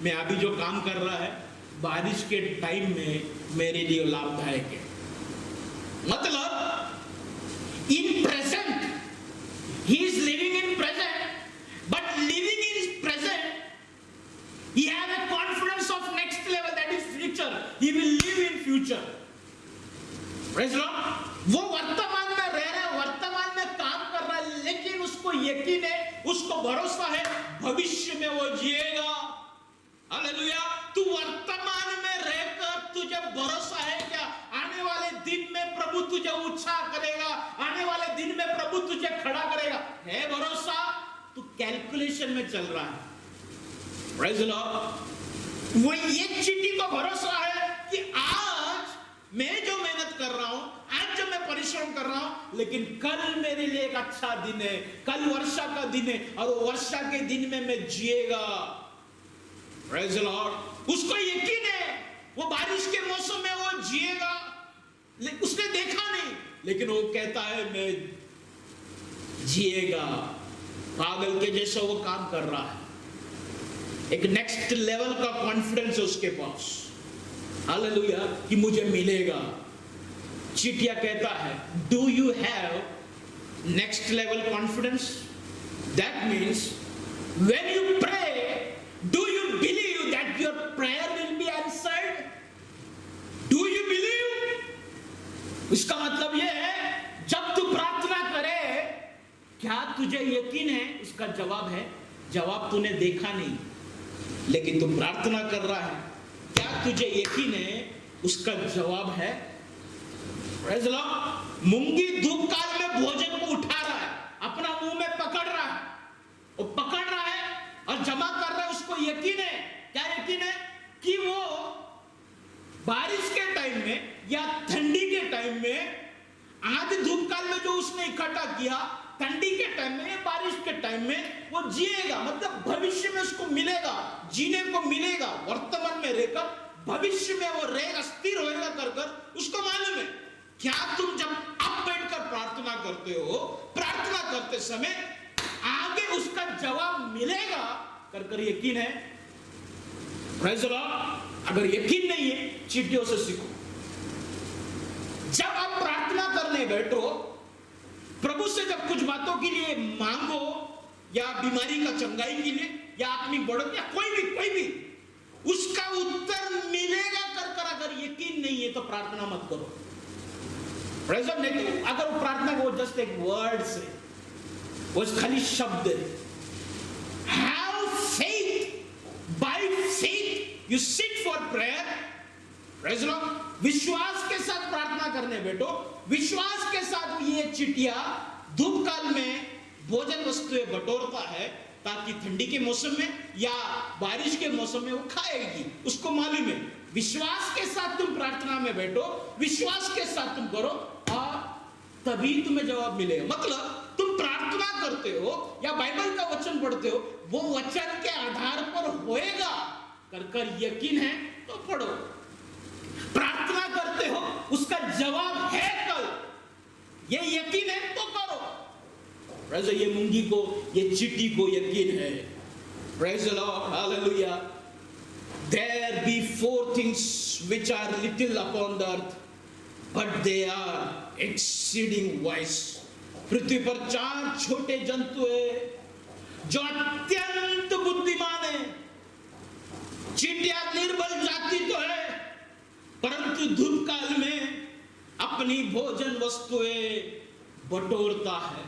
मैं अभी जो काम कर रहा है बारिश के टाइम में मेरे लिए लाभदायक है। मतलब in present he is living in present, but living in present he have a confidence of next level, that is future. He will live in future. Praise the Lord. वो वर्तमान में रह रहा है, वर्तमान में काम कर रहा है, लेकिन उसको यकीन है, उसको भरोसा है भविष्य में वो जिएगा। हालेलुया। तू वर्तमान में रहकर तुझे भरोसा है क्या आने वाले दिन में प्रभु तुझे ऊंचा करेगा, आने वाले दिन में प्रभु तुझे खड़ा करेगा? है भरोसा? तू कैलकुलेशन में चल रहा है। Praise the Lord. वो एक चीटी को भरोसा है कि आज मैं जो मेहनत कर रहा हूं, आज जो मैं परिश्रम कर रहा हूं, लेकिन कल मेरे लिए एक अच्छा दिन है, कल वर्षा का दिन है, और वर्षा के दिन में मैं जिएगा। Praise the Lord. उसको यकीन है वो बारिश के मौसम में वो जिएगा, उसने देखा नहीं, लेकिन वो कहता है मैं जिएगा। पागल के जैसा वो काम कर रहा है। एक नेक्स्ट लेवल का कॉन्फिडेंस है उसके पास। हालेलुया, कि मुझे मिलेगा। चिटिया कहता है do you have next level confidence? That means when you pray, do you believe that your prayer will be answered? Do you believe? इसका मतलब यह है जब तू प्रार्थना करे, क्या तुझे यकीन है उसका जवाब है? जवाब तूने देखा नहीं, लेकिन तू प्रार्थना कर रहा है, क्या तुझे यकीन है उसका जवाब है? Praise the Lord. मूंगी धूप काल में भोजन को उठा रहा है, अपना मुंह में पकड़ रहा है, वो पकड़ रहा है और जमा कर रहा है। उसको यकीन है, क्या यकीन है? कि वो बारिश के टाइम में या ठंडी के टाइम में, आधी धूप काल में जो उसने इकट्ठा किया, ठंडी के टाइम में या बारिश के टाइम में वो जिएगा। मतलब भविष्य में उसको मिलेगा, जीने को मिलेगा। वर्तमान में रहकर भविष्य में वो रहेगा, स्थिर होएगा कर उसको मालूम है। क्या तुम जब अब बैठकर प्रार्थना करते हो, प्रार्थना करते समय आगे उसका जवाब मिलेगा कर यकीन है? Praise the Lord. अगर यकीन नहीं है, चीटियों से सीखो। जब आप प्रार्थना करने बैठो, प्रभु से जब कुछ बातों के लिए मांगो, या बीमारी का चंगाई के लिए, या अपनी बढ़त, या कोई भी उसका उत्तर मिलेगा कर अगर यकीन नहीं है तो प्रार्थना मत करो। Praise the Lord. नहीं तो अगर वो प्रार्थना वो जस्ट एक वर्ड्स है, वो खाली शब्द है। Have faith, by faith you sit for prayer. Praise the Lord. विश्वास के साथ प्रार्थना करने बैठो। विश्वास के साथ ये चिटिया धूप काल में भोजन वस्तुएं बटोरता है, ताकि ठंडी के मौसम में या बारिश के मौसम में वो खाएगी। उसको मालूम है। विश्वास के साथ तुम प्रार्थना में बैठो, विश्वास के साथ तुम करो, और तभी तुम्हें जवाब मिलेगा। मतलब तुम प्रार्थना करते हो या बाइबल का वचन पढ़ते हो, वो वचन के आधार पर होएगा कर यकीन है तो पढ़ो। प्रार्थना करते हो, उसका जवाब है कल, ये यकीन है तो करो। प्रेज़ ये मूंगी को, ये चीटी को यकीन है। Praise the Lord. Hallelujah. There be 4 things which are little upon the earth, but they are exceeding wise. पृथ्वी पर 4 छोटे जंतु है जो अत्यंत बुद्धिमान है। चीटिया निर्बल जाति तो है, परंतु धूप काल में अपनी भोजन वस्तुएं बटोरता है।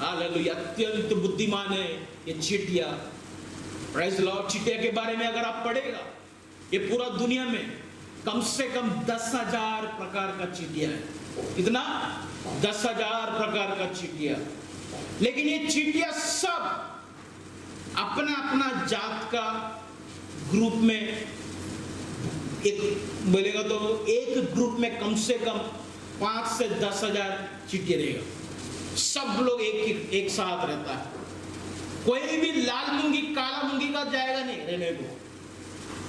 हालेलुया। अत्यंत बुद्धिमान है ये चीटिया। Praise the Lord. चीटिया के बारे में अगर आप पढ़ेगा, ये पूरा दुनिया में कम से कम 10,000 प्रकार का चीटिया है। कितना? 10,000 प्रकार का चीटिया। लेकिन ये चीटिया सब अपना अपना जात का ग्रुप में एक बोलेगा तो एक ग्रुप में कम से कम 5 से 10 हजार चिट्ठी रहेगा, सब लोग एक साथ रहता है। कोई भी लाल मूंगी काला मूंगी का जाएगा नहीं रहने को,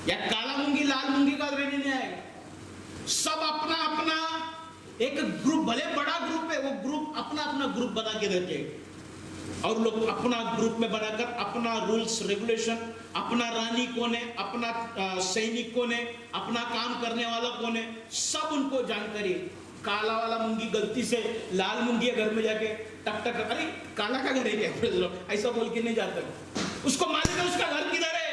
या काला मूंगी लाल मूंगी का रहने नहीं आएगा। सब अपना अपना एक ग्रुप, भले बड़ा ग्रुप है, वो ग्रुप अपना अपना ग्रुप बना के रहते हैं, और लोग अपना ग्रुप में बनाकर अपना रूल्स रेगुलेशन, अपना रानी कौन है, अपना सैनिक कौन है, अपना काम करने वाला कौन है, सब उनको जानकारी। काला वाला मूंगी गलती से लाल मूंगी घर में जाके टक टक, अरे काला का घर है क्या, ऐसा बोल के नहीं जाता। उसको मालूम है उसका घर किधर है,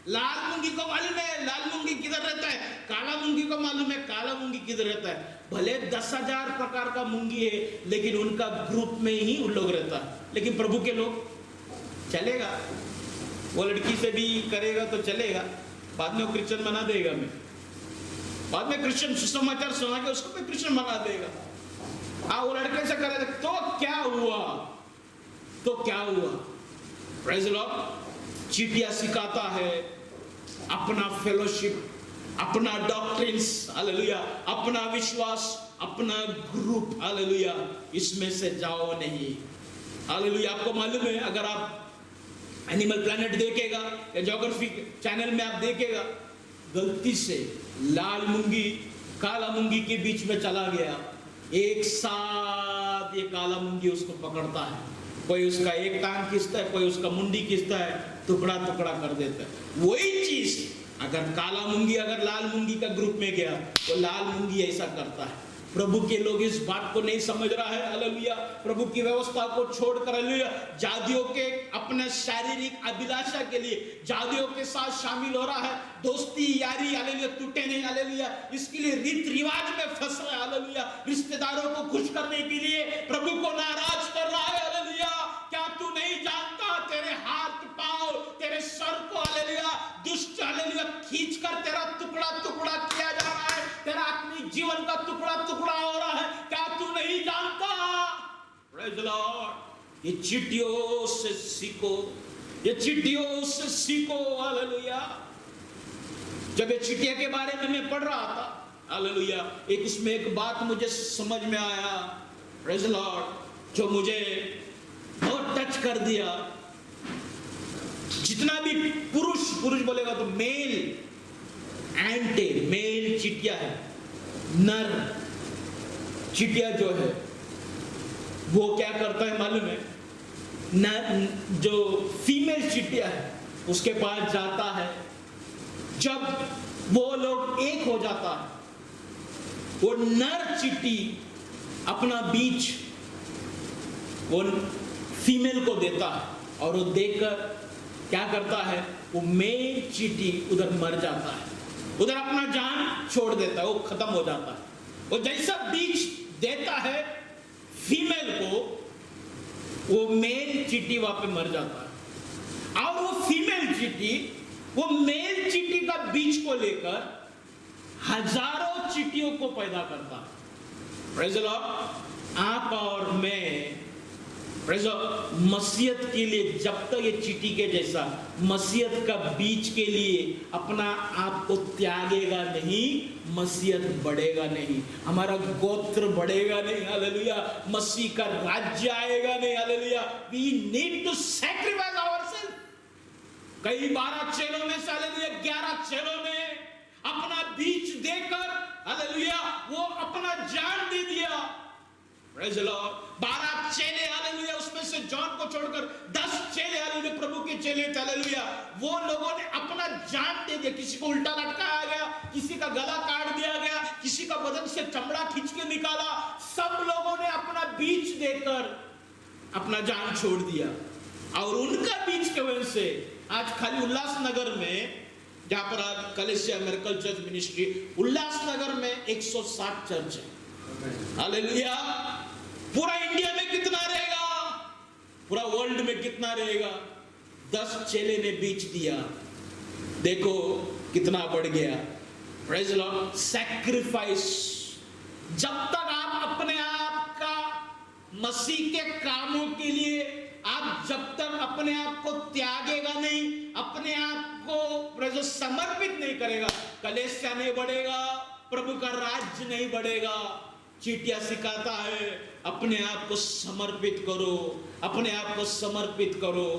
लाल मूंगी को मालूम है लाल मूंगी किधर रहता है, काला मूंगी को मालूम है काला मूंगी किधर रहता है। भले 10,000 प्रकार का मूंगी है, लेकिन उनका ग्रुप में ही उन लोग रहता है। लेकिन प्रभु के लोग चलेगा, वो लड़की से भी करेगा तो चलेगा, बाद में वो क्रिश्चियन बना देगा, मैं बाद में क्रिश्चियन सुसमाचार सुना के उसको भी क्रिश्चियन बना देगा। वो लड़के से करेगा तो क्या हुआ, तो क्या हुआ। Praise the Lord. चीटियां सिखाता है अपना फेलोशिप, अपना डॉक्ट्रिन्स, हालेलुया, अपना विश्वास, अपना ग्रुप, हालेलुया, इसमें से जाओ नहीं, हालेलुया। आपको मालूम है, अगर आप एनिमल प्लैनेट देखेगा या ज्योग्राफी चैनल में आप देखेगा, गलती से लाल मूंगी काला मूंगी के बीच में चला गया, एक साथ ये काला मूंगी उसको पकड़ता है, कोई उसका एक टांग खींचता है, कोई उसका मुंडी खींचता है, टुकड़ा टुकड़ा कर देता है। वही चीज अगर काला मूंगी अगर लाल मूंगी का ग्रुप में गया तो लाल मूंगी ऐसा करता है। प्रभु के लोग इस बात को नहीं समझ रहा है, हालेलुया। प्रभु की व्यवस्था को छोड़कर, हालेलुया, जादियों के अपने शारीरिक अभिलाषा के लिए जादियों के साथ शामिल हो रहा है। दोस्ती यारी, हालेलुया, टूटे नहीं, हालेलुया, इसके लिए रीत रिवाज में फंस रहा है, हालेलुया। रिश्तेदारों को खुश करने के लिए प्रभु को नाराज कर रहा है, हालेलुया। क्या तू नहीं जानता, तेरे हाथ पांव तेरे सर को, हालेलुया, दुष्ट, हालेलुया, खींचकर तेरा टुकड़ा टुकड़ा किया जा रहा है, तेरा आत्मिक जीवन का टुकड़ा टुकड़ा हो रहा है। क्या तू नहीं जानता? Praise the Lord. ये चिट्ठियों से सीखो, ये चिट्ठियों से सीखो, हालेलुया। जब ये चिट्ठियों के बारे में मैं पढ़ रहा था, हालेलुया, एक उसमें एक बात मुझे समझ में आया, प्रेज़ द लॉर्ड, जो मुझे बहुत टच कर दिया। जितना भी पुरुष बोलेगा तो मेल एंटे, मेल चिटिया है, नर चिटिया जो है वो क्या करता है मालूम है? नर जो फीमेल चिटिया है उसके पास जाता है, जब वो लोग एक हो जाता है, वो नर चिट्टी अपना बीज वो फीमेल को देता है, और वो देकर क्या करता है, वो मेल चींटी उधर मर जाता है, उधर अपना जान छोड़ देता है, वो खत्म हो जाता है। वो जैसा बीज देता है फीमेल को, वो मेल चींटी वहां पे मर जाता है, और वो फीमेल चींटी वो मेल चींटी का बीज को लेकर हजारों चींटियों को पैदा करता है। Praise the Lord. आप और मैं मसीहत के लिए, जब तक ये चींटी के जैसा मसीहत का बीज के लिए अपना आप को त्यागेगा नहीं, मसीहत बढ़ेगा नहीं, हमारा गोत्र बढ़ेगा नहीं, हालेलुया, मसीह का राज्य आएगा नहीं, hallelujah. We need to sacrifice ourselves. कई 12 चेलों में से, हालेलुया, 11 चेलों ने अपना बीज देकर, हालेलुया, वो अपना जान दे दिया। Praise the Lord. 12 चेले, हालेलुया, उसमें से जॉन को छोड़कर 10 चेले, हालेलुया, प्रभु के चेले थे, हालेलुया, वो लोगों ने अपना जान दे दिया। किसी को उल्टा लटकाया गया, किसी का गला काट दिया गया, किसी का बदन से चमड़ा खींच के निकाला, सब लोगों ने अपना बीज देकर अपना जान छोड़ दिया। और उनका बीज की वजह से आज खाली उल्लासनगर में, जहां पर आज कलेसिया मिरेकल चर्च मिनिस्ट्री, उल्लासनगर में 160 चर्च है, हालेलुया। पूरा इंडिया में कितना रहेगा, पूरा वर्ल्ड में कितना रहेगा? 10 चेले ने बीच दिया, देखो कितना बढ़ गया। Praise the Lord. सैक्रिफाइस। जब तक आप अपने आप का मसीह के कामों के लिए आप जब तक अपने आप को त्यागेगा नहीं, अपने आप को समर्पित नहीं करेगा, कलीसिया नहीं बढ़ेगा, प्रभु का राज्य नहीं बढ़ेगा। चीटियां सिखाता है अपने आप को समर्पित करो, अपने आप को समर्पित करो।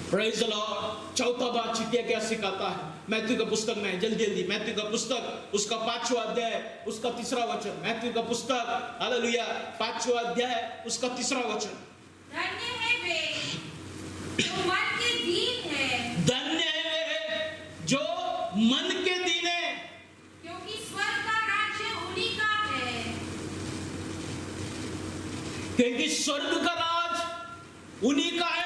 Praise the Lord. चौथा बात चीटियां क्या सिखाता है? मैथ्यू का पुस्तक में, जल्दी जल्दी, मैथ्यू का पुस्तक उसका 5वां अध्याय उसका 3रा वचन। मैथ्यू का पुस्तक, हालेलुया, 5वां अध्याय उसका 3रा वचन। धन्य है वे जो मन के दीन है, धन्य है वे जो मन के दीन है, क्योंकि स्वर्ग का राज्य उन्हीं का है। क्योंकि स्वर्ग का राज उन्हीं का है।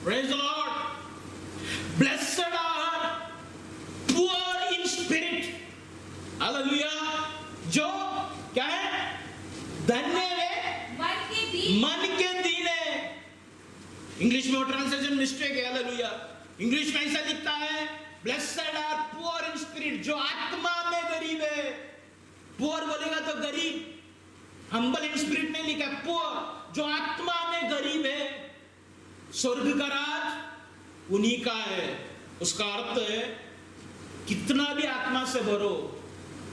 Praise the Lord. Blessed are poor in spirit, hallelujah, जो क्या है? धन्य है मन के दीन है। इंग्लिश में ट्रांसलेशन मिस्टेक है, हालेलुया। इंग्लिश में ऐसा लिखता है, blessed are poor in spirit, जो आत्मा में गरीब है। पुअर बोलेगा तो गरीब, हम्बल इन स्पिरिट नहीं लिखा, पुअर, जो आत्मा में गरीब है। स्वर्ग का राज उन्हीं का है। उसका अर्थ है कितना भी आत्मा से भरो,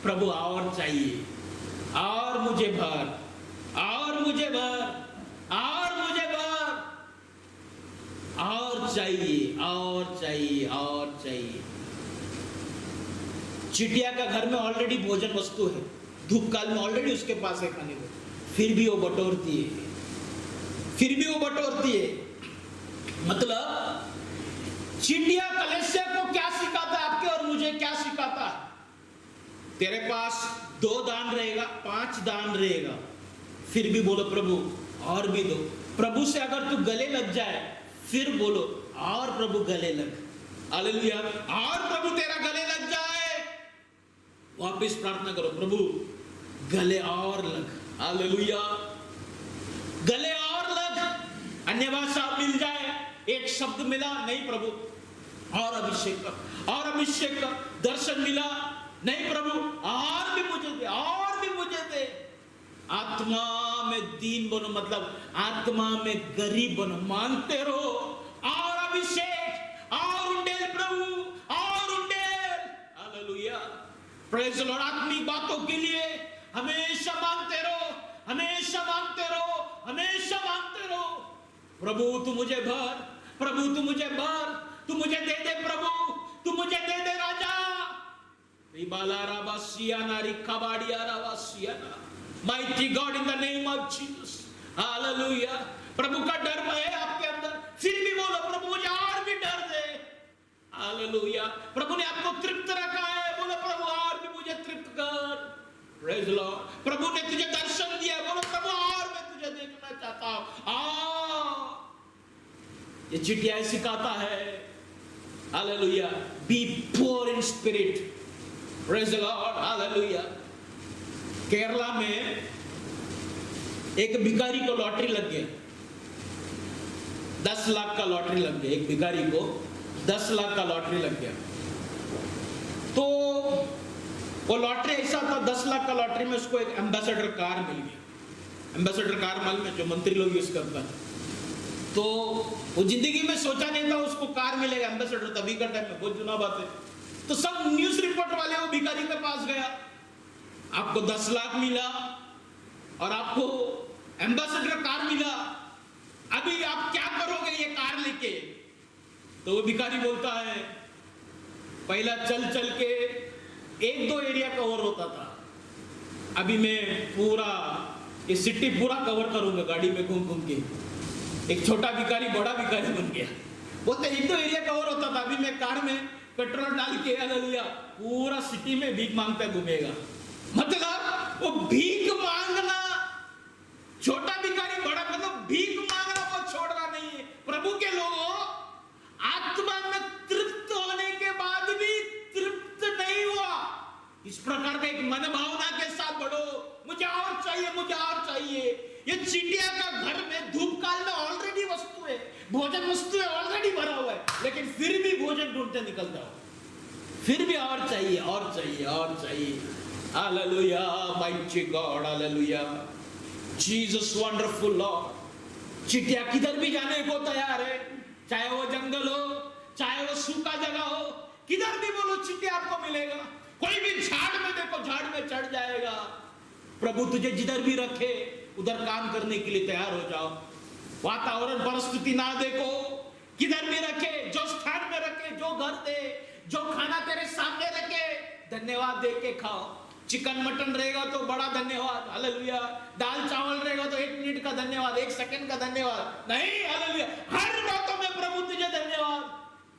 प्रभु और चाहिए, और मुझे भर, और मुझे भर, और मुझे भर, और चाहिए, और चाहिए, और चाहिए। चिटिया का घर में ऑलरेडी भोजन वस्तु है, धूप काल में ऑलरेडी उसके पास है खाने को, फिर भी वो बटोरती है, फिर भी वो बटोरती है। मतलब चिटिया कलीसिया को क्या सिखाता है? आपके और मुझे क्या सिखाता है? तेरे पास 2 दान रहेगा, 5 दान रहेगा, फिर भी बोलो प्रभु और भी दो। प्रभु से अगर तू गले लग जाए, फिर बोलो और प्रभु गले लग, हालेलुया, और प्रभु तेरा गले लग जाए, वापस प्रार्थना करो, प्रभु गले और लग, हालेलुया, गले और लग। अन्य भाषा मिल जाए, एक शब्द मिला, नहीं प्रभु और अभिषेक कर, और अभिषेक कर। दर्शन मिला, नहीं प्रभु और भी मुझे दे, और भी मुझे दे। आत्मा में दीन बनो, मतलब आत्मा में गरीब बनो, मांगते रहो, और अभिषेक, और उंडेल प्रभु, और उंडेल, हालेलुया, प्रेज द लॉर्ड। आत्मिक बातों के लिए हमेशा मांगते रहो, हमेशा मांगते रहो, हमेशा मांगते रहो। प्रभु तू मुझे भर, प्रभु तू मुझे भर, तू मुझे दे दे प्रभु, तू मुझे दे दे राजा। Mighty God in the name of Jesus, Hallelujah। प्रभु का डर है आपके अंदर, फिर भी बोलो प्रभु मुझे और भी डर दे, हालेलुया। प्रभु ने आपको तृप्त रखा है, बोलो प्रभु और भी मुझे तृप्त कर, प्रेज द लॉर्ड। प्रभु ने तुझे दर्शन दिया, बोलो प्रभु और मैं तुझे देखना चाहता हूं। ये चिटिया सिखाता है, hallelujah, be poor in spirit, praise the Lord, hallelujah. Kerala में एक भिखारी को लॉटरी लग गया, 10 लाख का लॉटरी लग गया। एक भिखारी को 10 लाख का लॉटरी लग गया। तो वो लॉटरी ऐसा था, 10 लाख का लॉटरी में उसको एक एम्बेसडर कार मिल गया। एम्बेसडर कार मालूम है, जो मंत्री लोग यूज करता है। तो वो जिंदगी में सोचा नहीं था उसको कार मिलेगा, एम्बेसडर तभी का टाइम में, बहुत जुना बात है। तो सब न्यूज रिपोर्ट वाले वो भिखारी के पास गया, आपको 10 लाख मिला और आपको एम्बेसडर कार मिला, अभी आप क्या करोगे ये कार लेके? तो वो भिखारी बोलता है, पहला चल चल के 1-2 एरिया कवर होता था, अभी मैं पूरा ये सिटी पूरा कवर करूंगा गाड़ी में घूम घूम के। एक छोटा भिखारी बड़ा भिखारी बन गया। बोलते 1-2 एरिया कवर होता था, अभी मैं कार में पेट्रोल डाल के हालेलुया पूरा सिटी में भीख मांगता घूमेगा। मतलब वो भीख मांगना, छोटा भिखारी बड़ा, मतलब भीख मांगना वो छोड़ रहा नहीं है। प्रभु के लोगों, आत्मा में तृप्त होने के बाद भी तृप्त नहीं हुआ, इस प्रकार का एक मन भावना के साथ बढ़ो, मुझे और चाहिए, मुझे और चाहिए। ये चिटिया का घर में धूप काल में ऑलरेडी वस्तु है, भोजन वस्तु है, ऑलरेडी भरा हुआ है, लेकिन फिर भी भोजन ढूंढते निकलता हो, फिर भी और चाहिए, और चाहिए, और चाहिए। Hallelujah, mighty God, hallelujah, Jesus wonderful Lord, चिटिया किधर भी जाने को तैयार है, चाहे वो जंगल हो, चाहे वो सूखा जगह हो, किधर भी बोलो चिटिया आपको मिलेगा। कोई भी झाड़ में देखो, झाड़ में चढ़ जाएगा। प्रभु तुझे जिधर भी रखे उधर काम करने के लिए तैयार हो जाओ। वातावरण परिस्थिति ना देखो, किधर भी रखे, जो स्थान में रखे, जो घर दे, जो खाना तेरे सामने रखे, धन्यवाद दे के खाओ। चिकन मटन रहेगा तो बड़ा धन्यवाद, हालेलुया। दाल चावल रहेगा तो 1 मिनट का धन्यवाद, 1 सेकंड का धन्यवाद नहीं, हालेलुया। हर बातों में प्रभु तुझे धन्यवाद।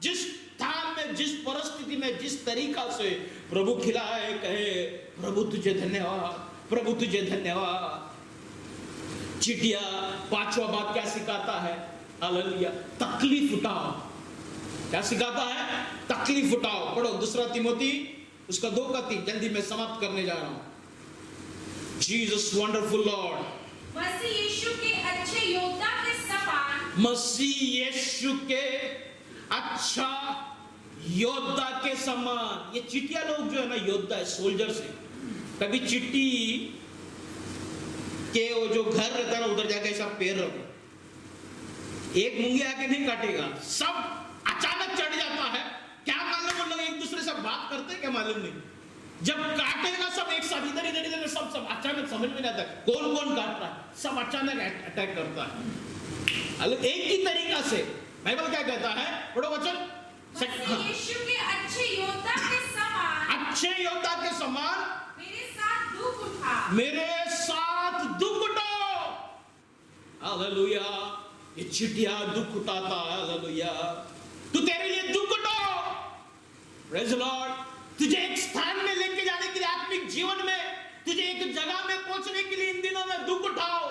जिस स्थान में, जिस परिस्थिति में, जिस तरीका से प्रभु खिलाए, कहे प्रभु तुझे धन्यवाद, प्रभु तुझे धन्यवाद। चिटिया 5वां बात क्या सिखाता है, हालेलुया, तकलीफ उठाओ। क्या सिखाता है, तकलीफ उठाओ। पढ़ो 2 तिमोथी उसका 2 का 3, जल्दी मैं समाप्त करने जा रहा हूं। जीसस वंडरफुल लॉर्ड, मसीह यीशु के अच्छे योद्धा के समान, मसीह यीशु के अच्छा योद्धा के समान। ये चिटिया लोग जो है ना, योद्धा है, सोल्जर से। कभी चिट्टी के वो जो घर रहता है ना, उधर जाके ऐसा पैर रखो, एक मुंगी आके नहीं काटेगा, सब अचानक चढ़ जाता है। क्या मालूम उन लोग एक दूसरे से बात करते हैं क्या, मालूम नहीं। जब काटेगा सब एक साथ, इधर इधर इधर, सब अचानक समझ में नहीं आता कौन कौन काट रहा है, सब अचानक अटैक करता है। एक ही तरीका से बाइबल क्या कहता है, पढ़ो वचन। मसीह यीशु के अच्छे योद्धा के समान, अच्छे योद्धा के समान मेरे साथ दुख उठा, मेरे साथ दुख उठाओ, हालेलुया। ये चिटिया दुख उठाता है, हालेलुया। तू तेरे लिए दुख उठाओ, प्रेज़ द लॉर्ड। तुझे एक स्थान में लेके जाने के लिए, आत्मिक जीवन में तुझे एक जगह में पहुंचने के लिए इन दिनों में दुख उठाओ।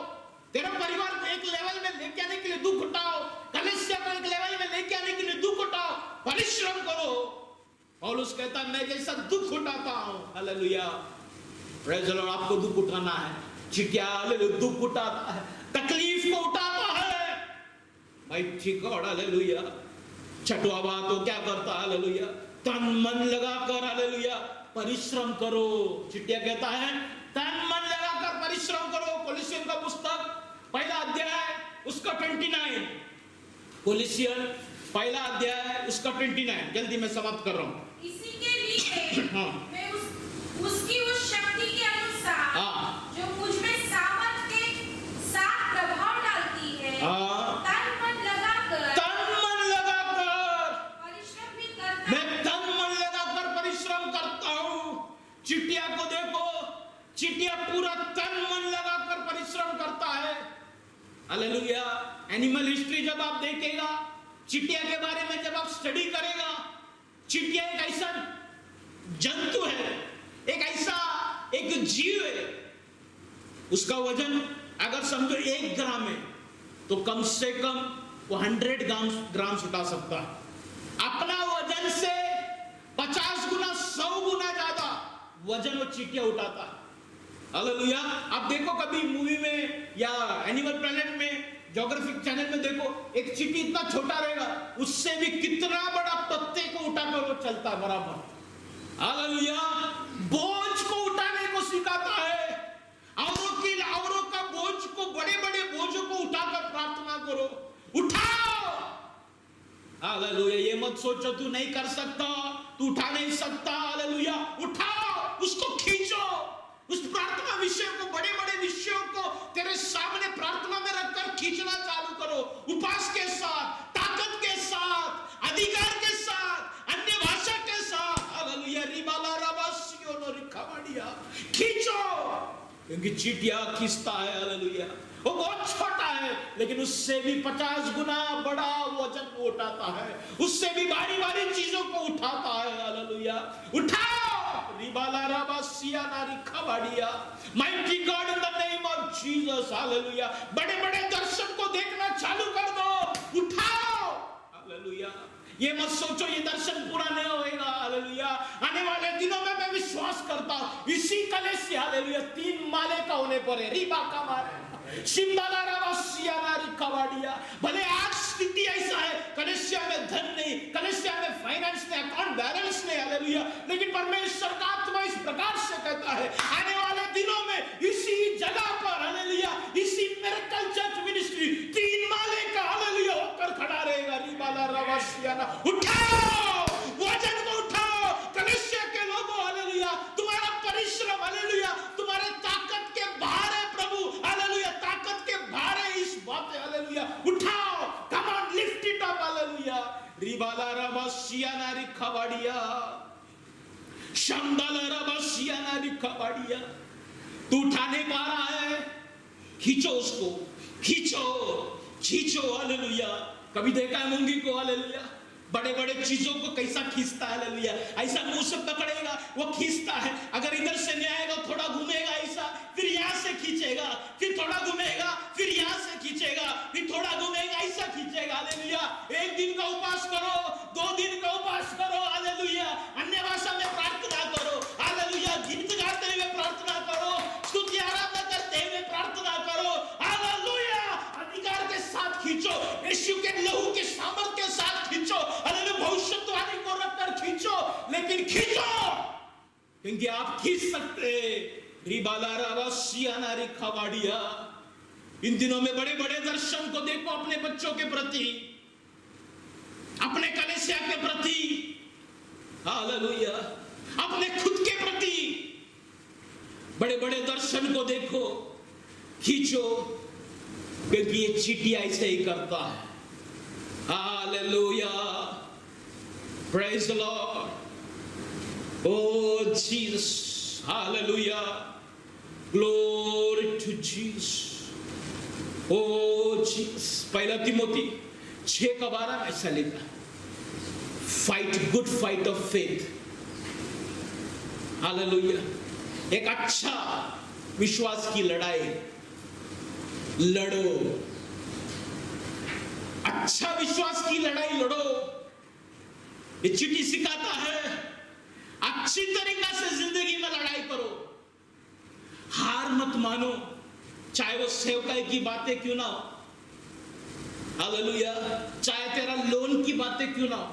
तेरा परिवार को एक लेवल में लेके आने के लिए दुख उठाओ, कलीसिया को एक लेवल में लेके आने के लिए दुख उठाओ, परिश्रम करो। पौलुस कहता है मैं जैसा दुख उठाता हूं, हालेलुया, प्रेज़ द लॉर्ड। आपको दुख उठाना है, चिटिया हालेलुया दुख उठाता है, तकलीफ को उठाता है, भाई ठीक है, हालेलुया। 6वां बात तो क्या करता है, हालेलुया, तन मन लगाकर, हालेलुया, परिश्रम करो। चिटिया कहता है तन मन लगाकर परिश्रम करो। कोलिसियन का पुस्तक 1 अध्याय उसका 29, कोलिसियन 1 अध्याय उसका 29, जल्दी मैं समाप्त कर रहा हूं। इसी के लिए हाँ। मैं उसकी उस शक्ति के अनुसार, हाँ। जो मुझ में सामर्थ के साथ प्रभाव डालती है, हाँ। तन मन लगाकर परिश्रम भी करता मैं तन मन लगाकर परिश्रम करता हूं। चिटिया को देखो, चिटिया पूरा तन मन लगाकर परिश्रम करता है, हालेलुया। एनिमल हिस्ट्री जब आप देखेगा, चिटिया के बारे में जब आप स्टडी करेगा, चिटिया एक ऐसा जंतु है, एक जीव है। उसका वजन अगर समझो 1 ग्राम है तो कम से कम वो 100 ग्राम उठा सकता है। अपना वजन से 50 गुना 100 गुना ज्यादा वजन वो चिटिया उठाता है, हालेलुया। आप देखो कभी मूवी में या एनिमल प्लैनेट में, ज्योग्राफिक चैनल में देखो, एक चींटी इतना छोटा रहेगा, उससे भी कितना बड़ा पत्ते को उठाकर वो चलता है बराबर, हालेलुया। बोझ को उठाने को सिखाता है। औरों का बोझ को, बड़े बड़े बोझों को उठाकर प्रार्थना करो, उठाओ, हालेलुया। ये मत सोचो तू नहीं कर सकता, तू उठा नहीं सकता, हालेलुया। उठाओ, उसको खींचो, उस प्रार्थना विषय को, बड़े बड़े विषयों को तेरे सामने प्रार्थना में रखकर खींचना चालू करो, उपास के साथ, ताकत के साथ, अधिकार के साथ, अन्य भाषा के साथ, हालेलुया। रिबाला राबासियो नो रिखावाडिया, खींचो, क्योंकि चिटिया खींचता है, हालेलुया। वो बहुत छोटा है लेकिन उससे भी 50 गुना बड़ा वजन उठाता है, उससे भी भारी भारी चीजों को उठाता है, हालेलुया। उठाओ, रिबाला राबासिया ना रिखावाडिया, mighty God in the name of Jesus, hallelujah. बड़े बड़े दर्शन को देखना चालू कर दो, उठाओ, हालेलुया। ये मत सोचो ये दर्शन पूरा नहीं होएगा, हालेलुया। आने वाले दिनों में मैं विश्वास करता हूं इसी कलीसिया, हालेलुया, 3 माले का होने पर है, रिबा का मारे शिमदाला रावासिया नारी कवाडिया। भले आज स्थिति ऐसा है, कलीसिया में धन नहीं, कलीसिया में फाइनेंस नहीं, अकाउंट बैलेंस नहीं, हालेलुया, लेकिन परमेश्वर का आत्मा इस प्रकार से कहता है आने वाले दिनों में इसी जगह पर, हालेलुया, इसी मिरेकल चर्च मिनिस्ट्री 3 खड़ा रहेगा। रिबाला रवासियाना, उठाओ वजन को, उठाओ कलीसिया के लोगों, हालेलुया। तुम्हारा परिश्रम, हालेलुया, तुम्हारे ताकत के बाहर है प्रभु, हालेलुया, ताकत के बाहर है इस बात, हालेलुया। उठाओ, come on, lift it up, hallelujah. रिबाला रवासियाना रिखवाड़िया, शंदला रवासियाना रिखवाड़िया। तू उठा नहीं पा रहा है, खींचो उसको, खींचो खींचो, हालेलुया। कभी देखा है मूंगी को, हालेलुया, बड़े बड़े चीजों को कैसा खींचता है, हालेलुया। ऐसा मुंह से पकड़ेगा, वो खींचता है। अगर इधर से नहीं आएगा, थोड़ा घूमेगा ऐसा, फिर यहां से खींचेगा, फिर थोड़ा घूमेगा, फिर यहां से खींचेगा, फिर थोड़ा घूमेगा, ऐसा खींचेगा, हालेलुया। एक दिन का उपवास करो, 2 दिन का उपवास करो, हालेलुया। अन्य भाषा में प्रार्थना करो, हालेलुया। गीत गाते हुए प्रार्थना करो, स्तुति आराधना करते हुए प्रार्थना करो, हालेलुया। अधिकार के साथ खींचो, यीशु के लहू के सामर्थ के साथ खींचो, हालेलुया। भविष्यवाणी को रखकर खींचो, लेकिन खींचो, क्योंकि आप खींच सकते। रिबाला रवासियाना रिखवाड़िया। इन दिनों में बड़े बड़े दर्शन को देखो अपने बच्चों के प्रति, अपने कलीसिया के प्रति, हालेलुया, अपने खुद के प्रति बड़े बड़े दर्शन को देखो, खींचो, क्योंकि ये चीटियां ऐसे ही करता है। Hallelujah, praise the Lord, oh Jesus, hallelujah, glory to Jesus, oh Jesus. 1 Timothy 6:12 ऐसा लिखा, fight good fight of faith, hallelujah. एक अच्छा विश्वास की लड़ाई लड़ो, अच्छा विश्वास की लड़ाई लड़ो। ये चिट्ठी सिखाता है, अच्छी तरीका से जिंदगी में लड़ाई करो, हार मत मानो, चाहे वो सेवकाई की बातें क्यों ना हो, हालेलुया। चाहे तेरा लोन की बातें क्यों ना हो,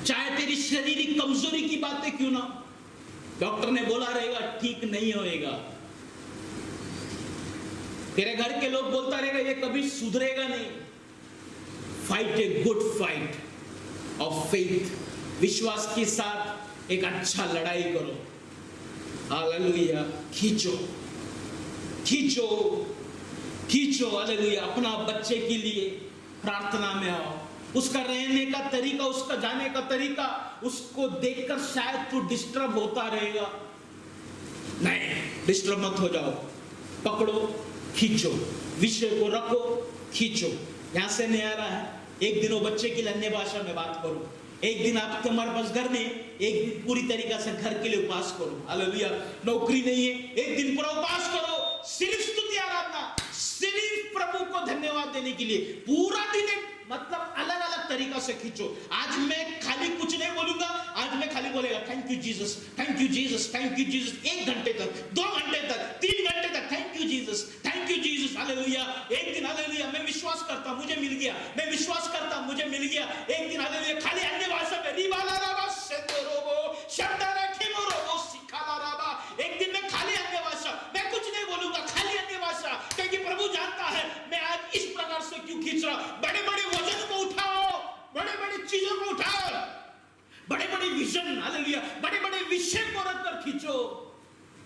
चाहे तेरी शारीरिक कमजोरी की बातें क्यों ना हो। डॉक्टर ने बोला रहेगा ठीक नहीं होएगा, तेरे घर के लोग बोलता रहेगा ये कभी सुधरेगा नहीं। Fight a good fight of faith, विश्वास के साथ एक अच्छा लड़ाई करो, हालेलुया। खींचो खींचो खींचो, हालेलुया। अपना बच्चे के लिए प्रार्थना में आओ, उसका रहने का तरीका, उसका जाने का तरीका, उसको देखकर शायद तू डिस्टर्ब होता रहेगा, नहीं, डिस्टर्ब मत हो जाओ, पकड़ो, खींचो, विषय को रखो, खींचो। यहां से नहीं आ रहा है, एक दिन वो बच्चे की अन्य भाषा में बात करो, एक दिन आप तुम्हारे पास घर नहीं, एक दिन पूरी तरीका से घर के लिए उपवास करो, हालेलुया। नौकरी नहीं है, एक दिन पूरा उपवास करो, सिर्फ स्तुति आराधना, सिर्फ प्रभु को धन्यवाद देने के लिए पूरा दिन, एक मतलब अलग अलग तरीका से खींचो। आज मैं खाली कुछ नहीं बोलूंगा, आज मैं खाली बोलेगा thank you Jesus, thank you Jesus, thank you Jesus. 1 घंटे तक, 2 घंटे तक, 3 घंटे तक thank you Jesus, thank you Jesus, hallelujah. एक दिन हालेलुया मैं विश्वास करता मुझे मिल गया, मैं विश्वास करता मुझे मिल गया। एक दिन हालेलुया खाली अन्य भाषा में रिबाला राबा सेतोरोबो शब्दारा खिमोरोबो सिखाला राबा। एक दिन मैं खाली अन्य भाषा, मैं कुछ नहीं बोलूंगा, खाली अन्य भाषा, क्योंकि प्रभु जानता है मैं आज इस प्रकार से क्यों खींच रहा। बड़े बड़े वजन को उठाओ, बड़े बड़े चीजों को उठाओ, बड़े बड़े विजन, हालेलुया, बड़े बड़े विषय को रखकर खींचो,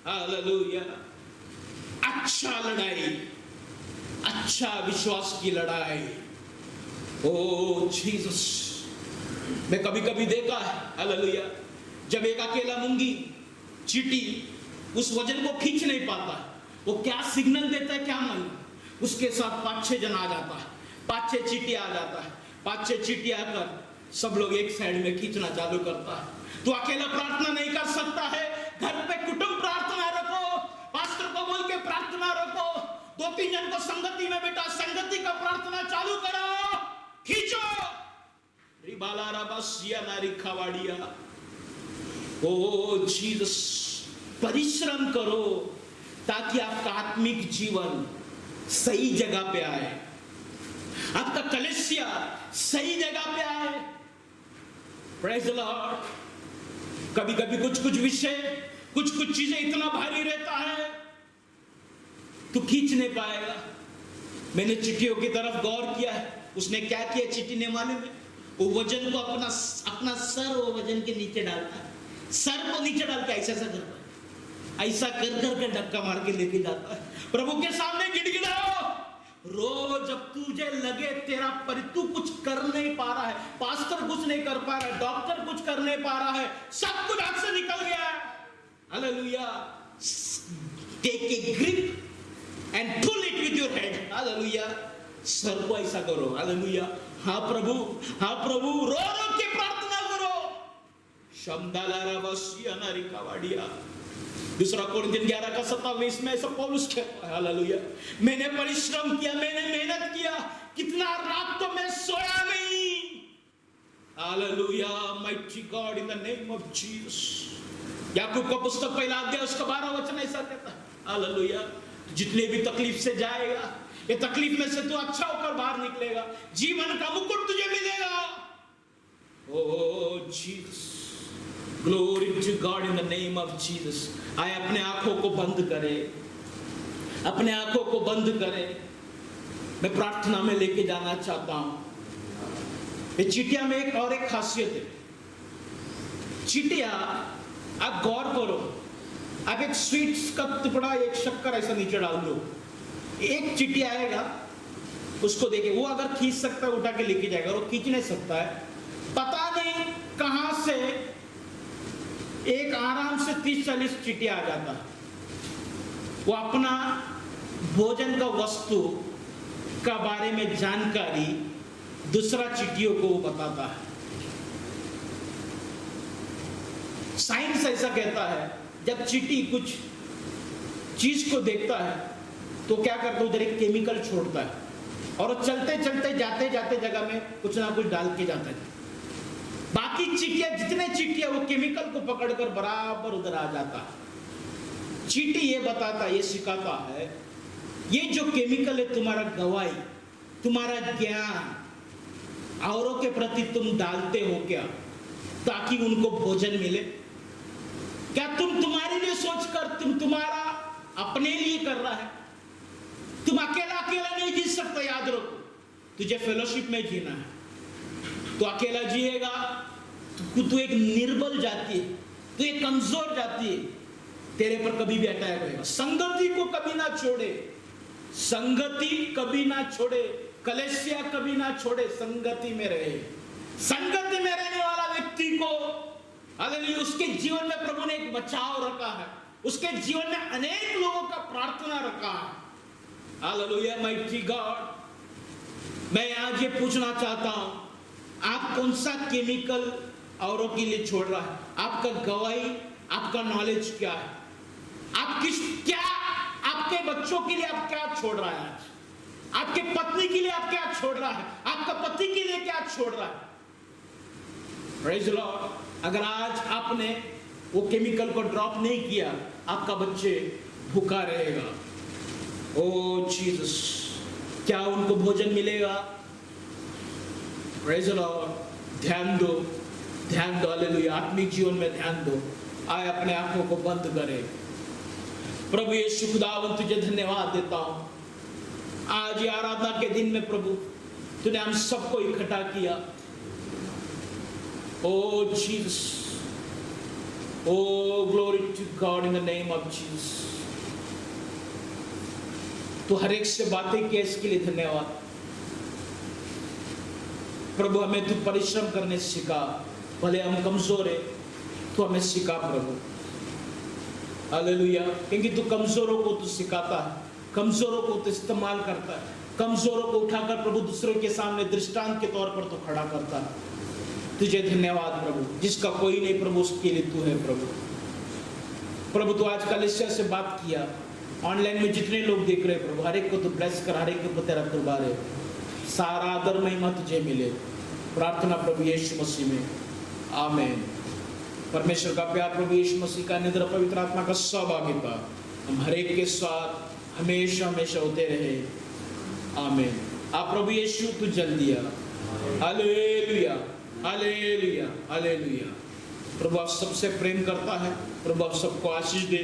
हालेलुया। अच्छा लड़ाई, अच्छा विश्वास की लड़ाई, ओ जीसस। मैं कभी कभी देखा है, हालेलुया, जब एक अकेला मूंगी चींटी उस वजन को खींच नहीं पाता, वो क्या सिग्नल देता है क्या मालूम, उसके साथ 5-6 जन आ जाता है, 5-6 चींटी आ जाता है, 5-6 चींटी आकर सब लोग एक साइड में खींचना चालू करता है। तो अकेला प्रार्थना नहीं कर सकता है, घर पे कुटुंब प्रार्थना रखो, पास्टर को बोल के प्रार्थना रखो, 2-3 जन को संगति में बेटा संगति का प्रार्थना चालू करो, खींचो। रिबाला राबासिया नारी खवाड़िया, ओ जीसस। परिश्रम करो ताकि आपका आत्मिक जीवन सही जगह पे आए, आपका कलीसिया सही जगह पे आए। Praise the Lord. कभी कभी कुछ कुछ विषय, कुछ कुछ चीजें इतना भारी रहता है तो खींच नहीं पाएगा। मैंने चिट्ठियों की तरफ गौर किया है, उसने क्या किया चींटी ने मालूम है? वो वजन को अपना सर वो वजन के नीचे डालता है, सर को नीचे डाल के ऐसा करता है, ऐसा कर के धक्का मार के लेके जाता है। प्रभु के सामने गिड़गिड़ाओ रोज। जब तुझे लगे तेरा तू कुछ कर नहीं पा रहा है, पास्टर कुछ नहीं कर पा रहा है, डॉक्टर कुछ कर नहीं पा रहा है, सब कुछ हाथ से निकल गया है, hallelujah, take a grip and pull it with your hand, hallelujah. सर को ऐसा करो, हालेलुया। हाँ प्रभु, हाँ प्रभु, रो रो के प्रार्थना करो। शमदालारा बसिया नारिका वाडिया। दूसरा कोरिन्थियन 11:27 में ऐसा पौलुस कहता है, हालेलुया, मैंने परिश्रम किया, मैंने मेहनत किया, कितना रात तो मैं सोया नहीं, hallelujah, mighty God in the name of Jesus. याकूब का पुस्तक पहला अध्याय उसका 12 वचन ऐसा कहता है, हालेलुया, जितने भी तकलीफ से जाएगा, ये तकलीफ में से तू अच्छा होकर बाहर निकलेगा, जीवन का मुकुट तुझे मिलेगा। O Jesus, glory to God in the name of Jesus. आए अपने आंखों को बंद करें, अपने आंखों को बंद करें। मैं प्रार्थना में लेके जाना चाहता हूं। ये चीटिया में एक खासियत है। चीटिया, आप गौर करो, आप एक स्वीट्स का टुकड़ा, एक शक्कर ऐसा नीचे डाल दो, एक चींटी आएगा, उसको देखे, वो अगर खींच सकता है उठा के लेके जाएगा, और वो खींच नहीं सकता है, पता नहीं कहां से एक आराम से 30-40 चींटी आ जाता है। वो अपना भोजन का वस्तु का बारे में जानकारी दूसरा चींटियों को वो बताता है। साइंस ऐसा कहता है, जब चींटी कुछ चीज को देखता है तो क्या करता है, उधर एक केमिकल छोड़ता है, और चलते चलते जाते जाते जगह में कुछ ना कुछ डाल के जाता है। बाकी चींटियां, जितने चींटियां, वो केमिकल को पकड़कर बराबर उधर आ जाता है। चींटी ये बताता, ये सिखाता है, ये जो केमिकल है तुम्हारा गवाही, तुम्हारा ज्ञान, औरों के प्रति तुम डालते हो क्या, ताकि उनको भोजन मिले? क्या तुम तुम्हारे लिए सोचकर तुम्हारा अपने लिए कर रहा है? तुम अकेला नहीं जी सकता, याद रखो, तुझे फेलोशिप में जीना है। तो अकेला जिएगा तू एक निर्बल जाती है, तू एक कमजोर जाती है, तेरे पर कभी भी अटैक होगा। संगति को कभी ना छोड़े, संगति कभी ना छोड़े, कलेसिया कभी ना छोड़े, संगति में रहे। संगति में रहने वाला व्यक्ति को, हालेलुया, उसके जीवन में प्रभु ने एक बचाव रखा है, उसके जीवन में अनेक लोगों का प्रार्थना रखा है। Hallelujah, mighty God. मैं आज ये पूछना चाहता हूं, आप कौन सा केमिकल औरों के लिए छोड़ रहा है? आपका गवाही, आपका नॉलेज क्या है? आप क्या आपके बच्चों के लिए आप क्या छोड़ रहा है? आज आपके पत्नी के लिए आप क्या छोड़ रहा है? आपका पति के लिए क्या छोड़ रहा है? Praise the Lord. अगर आज आपने वो केमिकल को ड्रॉप नहीं किया, आपका बच्चे भूखा रहेगा। ओ जीसस, क्या उनको भोजन मिलेगा? Praise the Lord. ध्यान दो, ध्यान दो, हालेलुया, आत्मिक जीवन में ध्यान दो। आए अपने आंखों को बंद करें। प्रभु यीशु खुदावन, तुझे धन्यवाद देता हूं आज ये आराधना के दिन में। प्रभु तूने हम सबको इकट्ठा किया। O Jesus, O glory to God in the name of Jesus. तू हर एक से बातें किए, इसके लिए धन्यवाद। प्रभु हमें तू परिश्रम करने सिखा, भले हम कमजोर है, तू हमें सिखा प्रभु, हालेलुया, क्योंकि तू कमजोरों को तू सिखाता है, कमजोरों को तू इस्तेमाल करता है, कमजोरों को उठाकर प्रभु दूसरों के सामने दृष्टांत के तौर पर तू खड़ा करता है। तुझे धन्यवाद प्रभु, जिसका कोई नहीं प्रभु उसके लिए तू है प्रभु। प्रभु तू आज कलीसिया से बात किया, ऑनलाइन में जितने लोग देख रहे प्रभु, हर एक को तू ब्लेस कर, हर एक के ऊपर तेरा कृपा रहे, सारा आदर महिमा तुझे मिले। प्रार्थना प्रभु यीशु मसीह में, आमीन। परमेश्वर का प्यार, प्रभु यीशु मसीह का निद्र, पवित्र आत्मा का सहभागिता हम हर एक के साथ हमेशा हमेशा होते रहे, आमीन। आप प्रभु यीशु तू जल दिया, हालेलुया, हालेलुया, हालेलुया। प्रभु आप सबसे प्रेम करता है, प्रभु आप सबको आशीष दे।